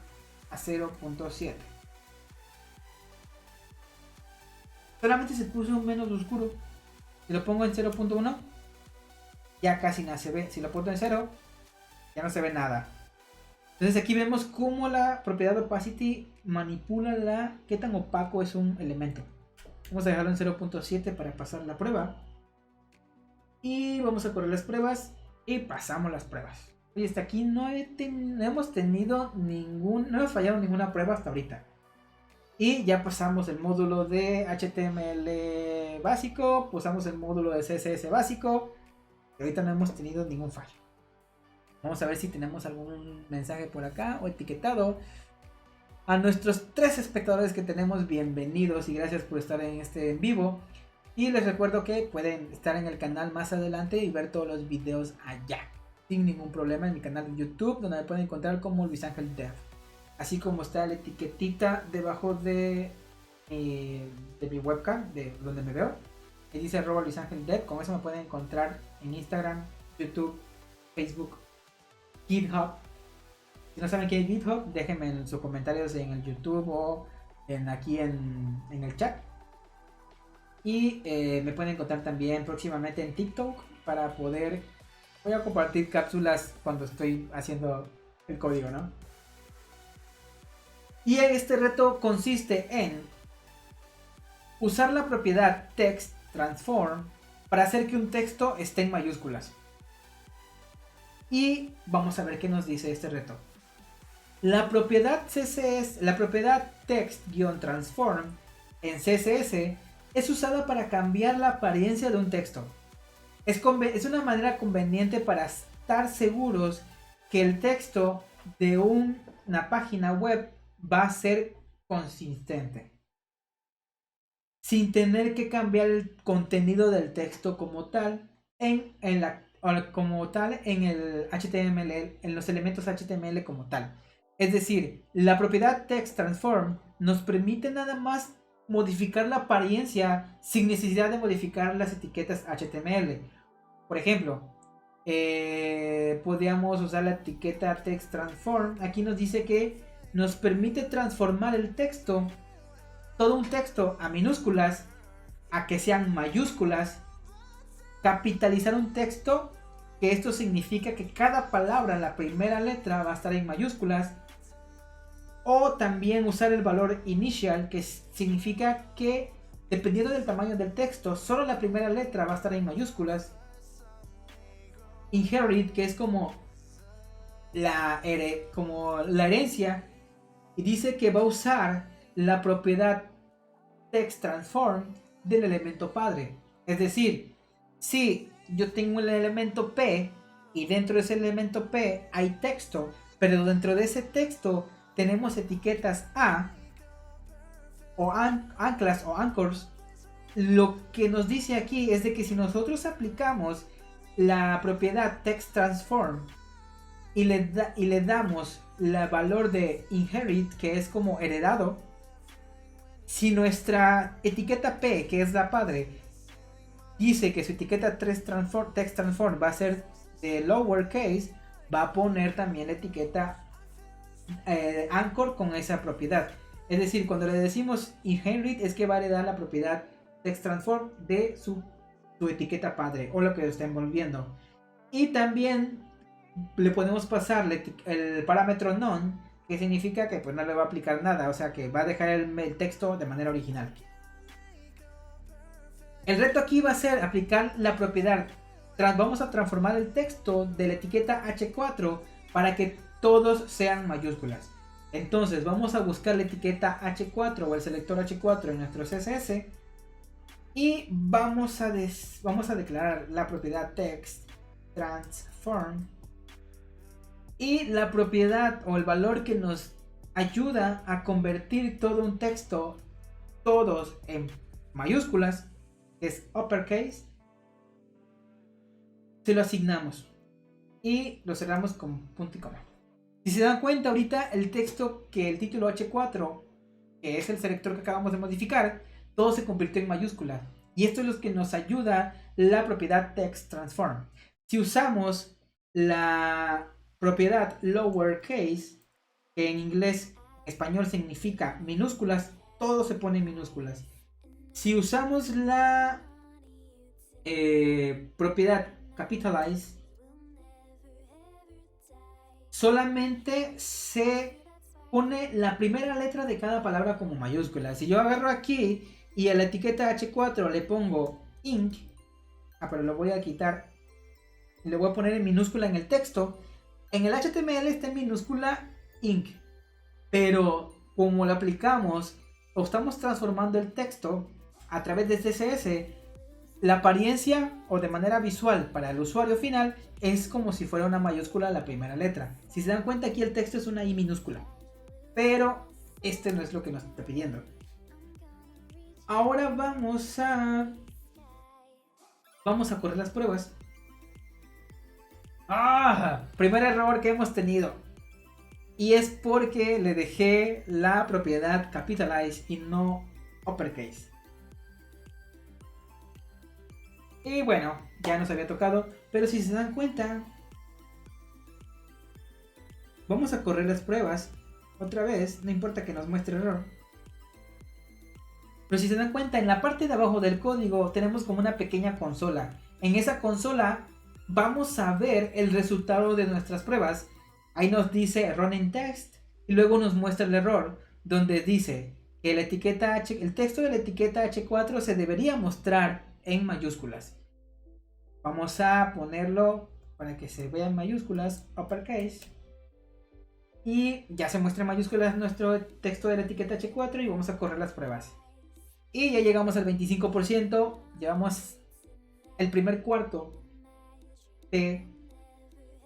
a 0.7. Solamente se puso un menos oscuro. Si lo pongo en 0.1 ya casi nada se ve. Si lo pongo en 0 ya no se ve nada. Entonces aquí vemos cómo la propiedad opacity manipula qué tan opaco es un elemento. Vamos a dejarlo en 0.7 para pasar la prueba. Y vamos a correr las pruebas y pasamos las pruebas. Y hasta aquí no hemos tenido no hemos fallado ninguna prueba hasta ahorita. Y ya pasamos el módulo de HTML básico, pasamos el módulo de CSS básico. Y ahorita no hemos tenido ningún fallo. Vamos a ver si tenemos algún mensaje por acá o etiquetado. A nuestros 3 espectadores que tenemos, bienvenidos y gracias por estar en este en vivo. Y les recuerdo que pueden estar en el canal más adelante y ver todos los videos allá, sin ningún problema, en mi canal de YouTube, donde me pueden encontrar como Luis Ángel Dev. Así como está la etiquetita debajo de mi webcam, de donde me veo, que dice Luis Ángel Dev. Con eso me pueden encontrar en Instagram, YouTube, Facebook, GitHub. Si no saben qué es GitHub, déjenme en sus comentarios en el YouTube o aquí en el chat. Y me pueden encontrar también próximamente en TikTok para poder... Voy a compartir cápsulas cuando estoy haciendo el código, ¿no? Y este reto consiste en usar la propiedad text transform para hacer que un texto esté en mayúsculas. Y vamos a ver qué nos dice este reto. La propiedad CSS, la propiedad text-transform en CSS es usada para cambiar la apariencia de un texto. Es una manera conveniente para estar seguros que el texto de una página web va a ser consistente, sin tener que cambiar el contenido del texto como tal en el HTML, en los elementos HTML como tal. Es decir, la propiedad text transform nos permite nada más modificar la apariencia sin necesidad de modificar las etiquetas HTML. Por ejemplo, podríamos usar la etiqueta text transform. Aquí nos dice que nos permite transformar el texto, todo un texto, a minúsculas, a que sean mayúsculas, capitalizar un texto, que esto significa que cada palabra, la primera letra va a estar en mayúsculas, o también usar el valor initial, que significa que dependiendo del tamaño del texto, solo la primera letra va a estar en mayúsculas. Inherit, que es como la herencia, y dice que va a usar la propiedad text transform del elemento padre. Es decir, si yo tengo el elemento P y dentro de ese elemento P hay texto, pero dentro de ese texto tenemos etiquetas A, o anclas o anchors, lo que nos dice aquí es de que si nosotros aplicamos la propiedad text transform y le damos el valor de inherit, que es como heredado, si nuestra etiqueta P, que es la padre, dice que su etiqueta text transform va a ser de lowercase, va a poner también la etiqueta anchor con esa propiedad. Es decir, cuando le decimos inherit es que va a heredar la propiedad text transform de su etiqueta padre o lo que está envolviendo. Y también le podemos pasar el parámetro none, que significa que pues no le va a aplicar nada, o sea que va a dejar el texto de manera original. El reto aquí va a ser aplicar la propiedad. Vamos a transformar el texto de la etiqueta H4 para que todos sean mayúsculas. Entonces vamos a buscar la etiqueta H4 o el selector H4 en nuestro CSS y vamos a declarar la propiedad text transform y la propiedad o el valor que nos ayuda a convertir todo un texto, todos en mayúsculas, que es uppercase, se lo asignamos y lo cerramos con punto y coma. Si se dan cuenta ahorita el texto que el título H4, que es el selector que acabamos de modificar, todo se convirtió en mayúscula. Y esto es lo que nos ayuda la propiedad text transform. Si usamos la propiedad lowercase, que en español significa minúsculas, todo se pone en minúsculas. Si usamos la propiedad capitalize, solamente se pone la primera letra de cada palabra como mayúscula. Si yo agarro aquí y a la etiqueta H4 le pongo ink, pero lo voy a quitar, le voy a poner en minúscula en el texto. En el HTML está en minúscula ink, pero como lo aplicamos o estamos transformando el texto a través de CSS, la apariencia o de manera visual para el usuario final es como si fuera una mayúscula la primera letra. Si se dan cuenta, aquí el texto es una I minúscula, pero este no es lo que nos está pidiendo. Ahora vamos a correr las pruebas. Primer error que hemos tenido, y es porque le dejé la propiedad capitalize y no uppercase. Y bueno, ya nos había tocado, pero si se dan cuenta, vamos a correr las pruebas otra vez, no importa que nos muestre error. Pero si se dan cuenta, en la parte de abajo del código tenemos como una pequeña consola. En esa consola vamos a ver el resultado de nuestras pruebas. Ahí nos dice running text y luego nos muestra el error donde dice que el texto de la etiqueta H4 se debería mostrar en mayúsculas. Vamos a ponerlo para que se vea en mayúsculas, uppercase. Y ya se muestra en mayúsculas nuestro texto de la etiqueta H4 y vamos a correr las pruebas. Y ya llegamos al 25%, llevamos el primer cuarto de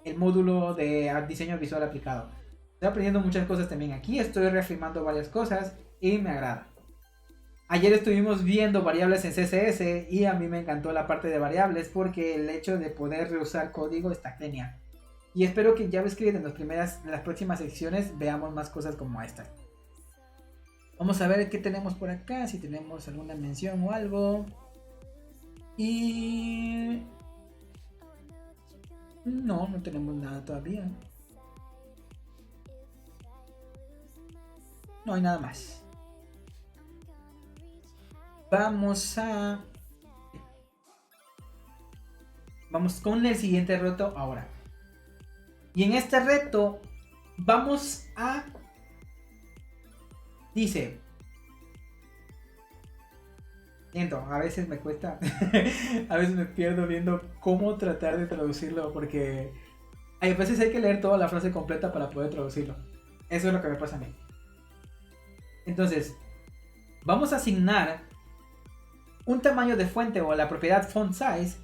el módulo de diseño visual aplicado. Estoy aprendiendo muchas cosas también aquí, estoy reafirmando varias cosas y me agrada. Ayer estuvimos viendo variables en CSS y a mí me encantó la parte de variables porque el hecho de poder reusar código está genial. Y espero que en JavaScript en las próximas secciones veamos más cosas como esta. Vamos a ver qué tenemos por acá, si tenemos alguna mención o algo. Y... no tenemos nada todavía. No hay nada más. Vamos con el siguiente reto ahora. Y en este reto vamos a... dice... siento, a veces me cuesta. A veces me pierdo viendo cómo tratar de traducirlo. Porque a veces hay que leer toda la frase completa para poder traducirlo. Eso es lo que me pasa a mí. Entonces, vamos a asignar un tamaño de fuente o la propiedad font size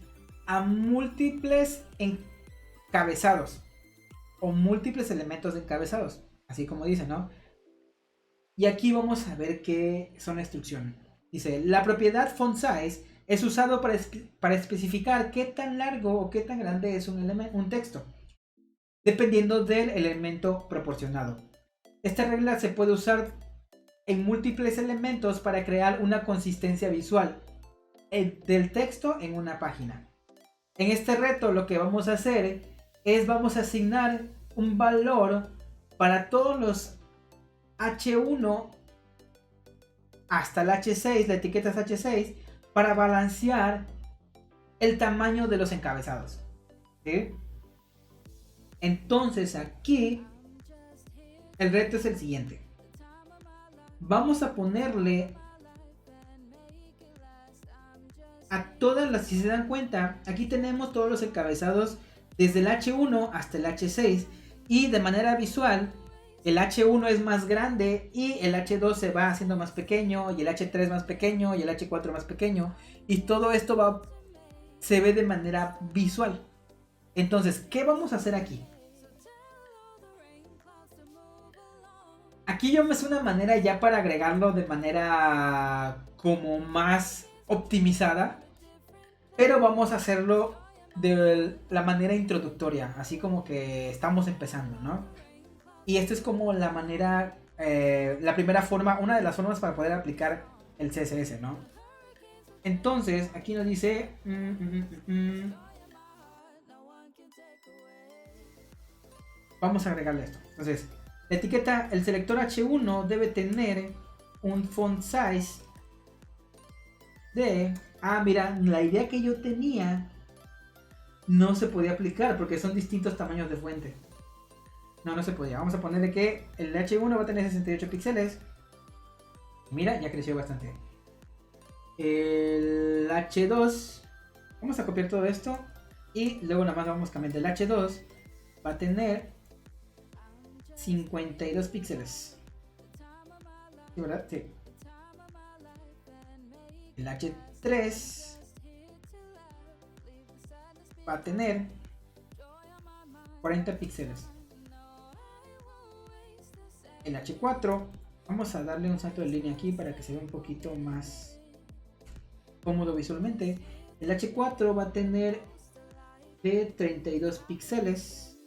a múltiples encabezados o múltiples elementos de encabezados, así como dice, ¿no? Y aquí vamos a ver qué son la instrucción. Dice, la propiedad font size es usado para especificar qué tan largo o qué tan grande es un texto, dependiendo del elemento proporcionado. Esta regla se puede usar en múltiples elementos para crear una consistencia visual del texto en una página. En este reto lo que vamos a hacer es vamos a asignar un valor para todos los H1 hasta el H6, la etiqueta es H6, para balancear el tamaño de los encabezados. ¿Sí? Entonces aquí el reto es el siguiente. Vamos a ponerle a todas las, si se dan cuenta, aquí tenemos todos los encabezados desde el H1 hasta el H6 y de manera visual el H1 es más grande y el H2 se va haciendo más pequeño y el H3 más pequeño y el H4 más pequeño y todo esto se ve de manera visual. Entonces, ¿qué vamos a hacer aquí? Aquí yo me sé una manera ya para agregarlo de manera como más optimizada, pero vamos a hacerlo de la manera introductoria, así como que estamos empezando, ¿no? Y esta es como la manera, la primera forma, una de las formas para poder aplicar el CSS, ¿no? Entonces, aquí nos dice... Vamos a agregarle esto. Entonces, la etiqueta, el selector H1 debe tener un font size de... Ah, mira, la idea que yo tenía no se podía aplicar porque son distintos tamaños de fuente. No se podía. Vamos a ponerle que el H1 va a tener 68 píxeles. Mira, ya creció bastante. El H2, vamos a copiar todo esto y luego nada más vamos cambiando. El H2 va a tener 52 píxeles. ¿Sí, verdad? Sí. El H3 va a tener 40 píxeles. El H4, vamos a darle un salto de línea aquí para que se vea un poquito más cómodo visualmente. El H4 va a tener de 32 píxeles.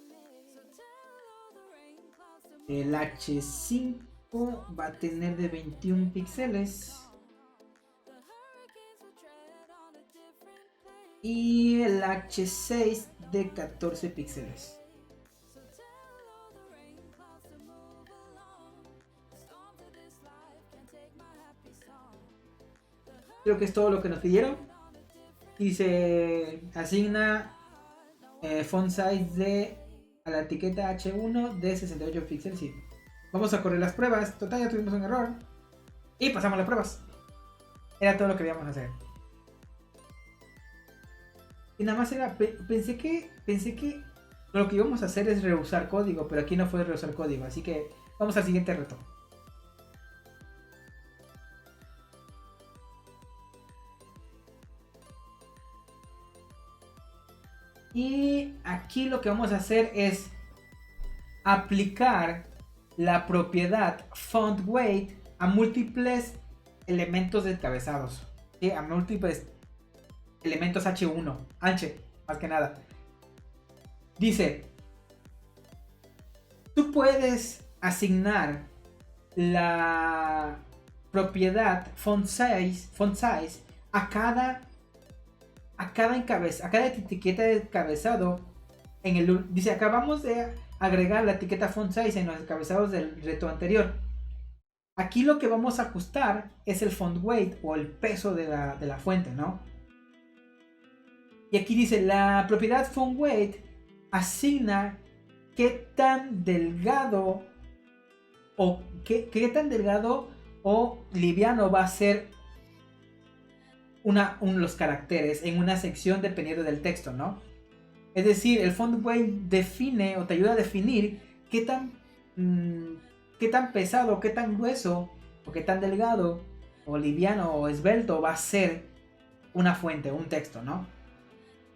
El H5 va a tener de 21 píxeles. Y el H6 de 14 píxeles. Creo que es todo lo que nos pidieron. Y se asigna font size a la etiqueta H1 de 68 píxeles. Sí. Vamos a correr las pruebas. Total, ya tuvimos un error. Y pasamos las pruebas. Era todo lo que debíamos hacer. Y nada más era... Pensé que lo que íbamos a hacer es reusar código. Pero aquí no fue reusar código. Así que vamos al siguiente reto. Y aquí lo que vamos a hacer es aplicar la propiedad font weight a múltiples elementos encabezados, ¿sí? A múltiples elementos H1, H, más que nada. Dice, tú puedes asignar la propiedad font size a cada etiqueta de encabezado. Dice, acabamos de agregar la etiqueta font size en los encabezados del reto anterior. Aquí lo que vamos a ajustar es el font weight o el peso de la fuente, ¿no? Y aquí dice, la propiedad font weight asigna qué tan delgado o qué tan delgado o liviano va a ser los caracteres en una sección dependiendo del texto, ¿no? Es decir, el font weight define o te ayuda a definir qué tan pesado, qué tan grueso o qué tan delgado o liviano o esbelto va a ser una fuente, un texto, ¿no?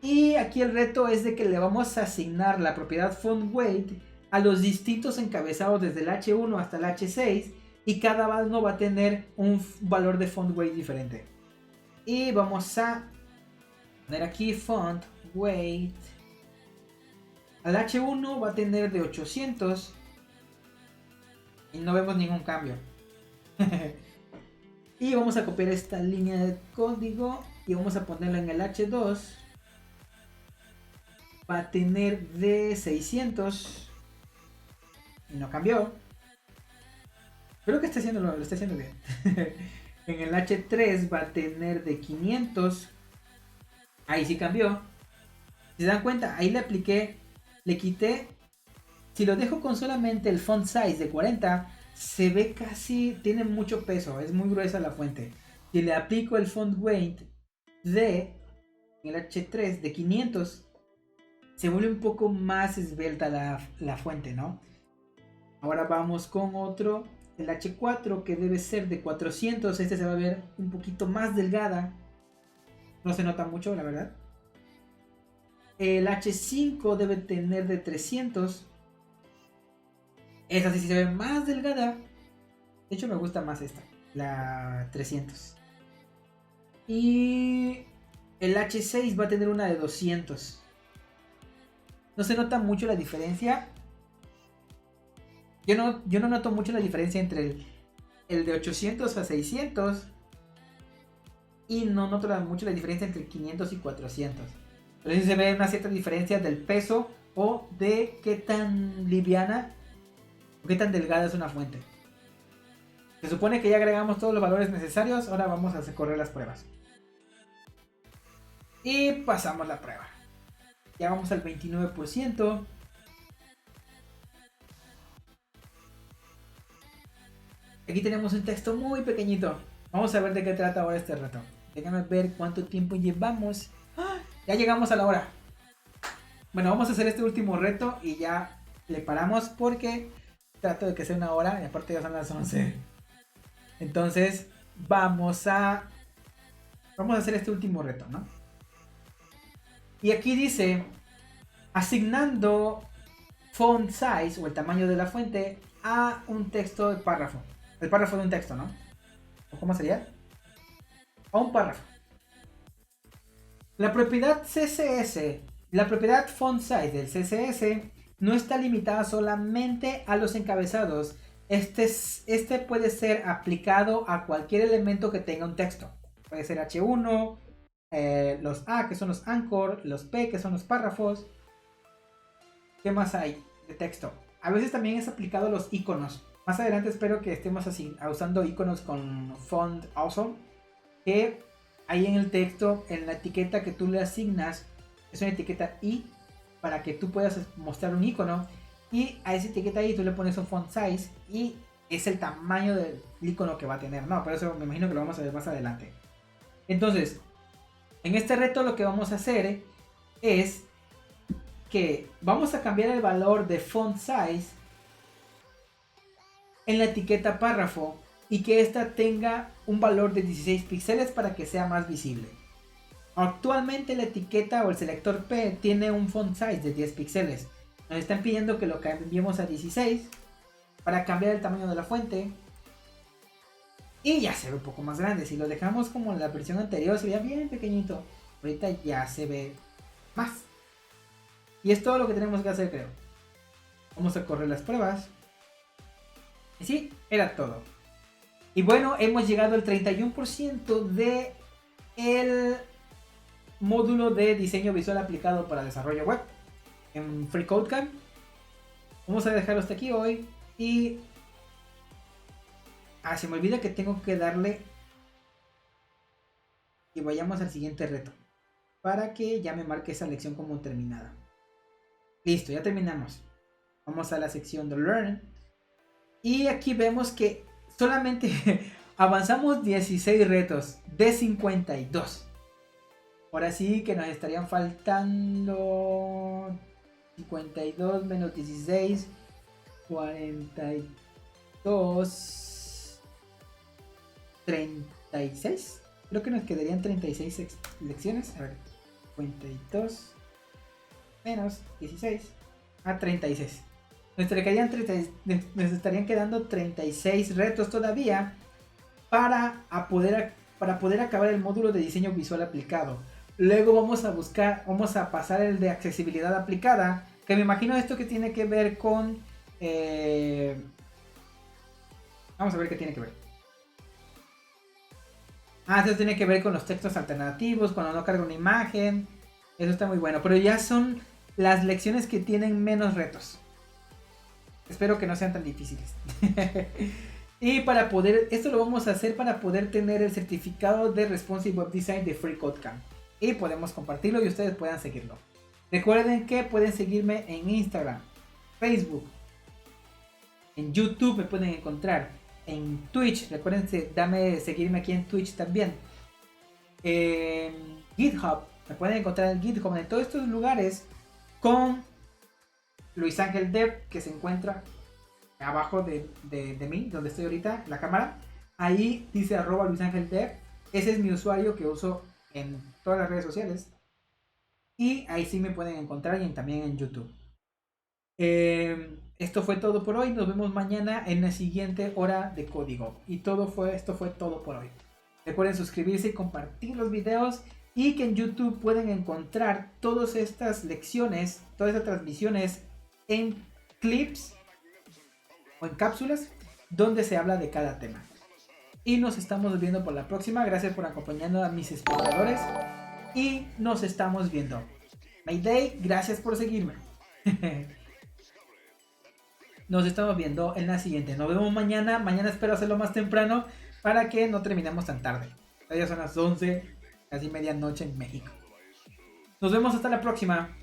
Y aquí el reto es de que le vamos a asignar la propiedad font weight a los distintos encabezados desde el H1 hasta el H6 y cada uno va a tener un valor de font weight diferente. Y vamos a poner aquí font weight. Al H1 va a tener de 800 y no vemos ningún cambio. Y vamos a copiar esta línea de código y vamos a ponerla en el H2. Va a tener de 600 y no cambió. Creo que lo está haciendo bien. En el H3 va a tener de 500. Ahí sí cambió. Si se dan cuenta, ahí le apliqué, le quité. Si lo dejo con solamente el font size de 40, se ve casi, tiene mucho peso, es muy gruesa la fuente. Si le aplico el font weight de el H3 de 500, se vuelve un poco más esbelta la fuente, ¿no? Ahora vamos con otro, el H4, que debe ser de 400. Este se va a ver un poquito más delgada. No se nota mucho, la verdad. El H5 debe tener de 300. Esa sí se ve más delgada. De hecho me gusta más esta, la 300. Y el H6 va a tener una de 200. No se nota mucho la diferencia. Yo no noto mucho la diferencia entre el de 800 a 600. Y no noto mucho la diferencia entre 500 y 400. Pero sí se ve una cierta diferencia del peso o de qué tan liviana o qué tan delgada es una fuente. Se supone que ya agregamos todos los valores necesarios. Ahora vamos a correr las pruebas. Y pasamos la prueba. Ya vamos al 29%. Aquí tenemos un texto muy pequeñito. Vamos a ver de qué trata ahora este reto. Déjame ver cuánto tiempo llevamos. ¡Ah! Ya llegamos a la hora. Bueno, vamos a hacer este último reto y ya le paramos porque trato de que sea una hora y aparte ya son las 11. Entonces vamos a hacer este último reto, ¿no? Y aquí dice, asignando font size o el tamaño de la fuente a un texto de párrafo. El párrafo de un texto, ¿no? ¿O cómo sería? A un párrafo. La propiedad CSS, la propiedad font size del CSS no está limitada solamente a los encabezados. Este puede ser aplicado a cualquier elemento que tenga un texto. Puede ser H1, los A que son los anchor, los P que son los párrafos. ¿Qué más hay de texto? A veces también es aplicado a los iconos. Más adelante espero que estemos así, usando iconos con font awesome. Que ahí en el texto, en la etiqueta que tú le asignas, es una etiqueta I para que tú puedas mostrar un icono. Y a esa etiqueta I tú le pones un font size y es el tamaño del icono que va a tener. No, pero eso me imagino que lo vamos a ver más adelante. Entonces, en este reto lo que vamos a hacer es que vamos a cambiar el valor de font size en la etiqueta párrafo y que esta tenga un valor de 16 píxeles para que sea más visible. Actualmente la etiqueta o el selector P tiene un font size de 10 píxeles. Nos están pidiendo que lo cambiemos a 16 para cambiar el tamaño de la fuente. Y ya se ve un poco más grande. Si lo dejamos como en la versión anterior se veía bien pequeñito. Ahorita ya se ve más. Y es todo lo que tenemos que hacer, creo. Vamos a correr las pruebas. Y sí, era todo. Y bueno, hemos llegado al 31% de el módulo de diseño visual aplicado para desarrollo web en FreeCodeCamp. Vamos a dejarlo hasta aquí hoy. Y se me olvida que tengo que darle y vayamos al siguiente reto para que ya me marque esa lección como terminada. Listo, ya terminamos. Vamos a la sección de Learn. Y aquí vemos que solamente avanzamos 16 retos de 52. Ahora sí que nos estarían faltando 52 menos 16, 42, 36. Creo que nos quedarían 36 lecciones. A ver, 52 menos 16 a 36. Nos estarían quedando 36 retos todavía para poder acabar el módulo de diseño visual aplicado. Luego vamos a pasar el de accesibilidad aplicada, que me imagino esto que tiene que ver con... vamos a ver qué tiene que ver. Esto tiene que ver con los textos alternativos, cuando no carga una imagen. Eso está muy bueno, pero ya son las lecciones que tienen menos retos. Espero que no sean tan difíciles. Y esto lo vamos a hacer para poder tener el certificado de Responsive Web Design de FreeCodeCamp. Y podemos compartirlo y ustedes puedan seguirlo. Recuerden que pueden seguirme en Instagram, Facebook, en YouTube me pueden encontrar, en Twitch, recuerden seguirme aquí en Twitch también. En GitHub, me pueden encontrar en GitHub, en todos estos lugares con Luis Ángel Dev, que se encuentra abajo de mí, donde estoy ahorita, la cámara. Ahí dice @Luis Ángel Dev. Ese es mi usuario que uso en todas las redes sociales. Y ahí sí me pueden encontrar y también en YouTube. Esto fue todo por hoy. Nos vemos mañana en la siguiente hora de código. Y esto fue todo por hoy. Recuerden suscribirse y compartir los videos. Y que en YouTube pueden encontrar todas estas lecciones, todas estas transmisiones en clips o en cápsulas donde se habla de cada tema. Y nos estamos viendo por la próxima. Gracias por acompañarnos a mis espectadores. Y nos estamos viendo. Mayday, gracias por seguirme. Nos estamos viendo en la siguiente. Nos vemos mañana. Mañana espero hacerlo más temprano para que no terminemos tan tarde. Ya son las 11, casi medianoche en México. Nos vemos hasta la próxima.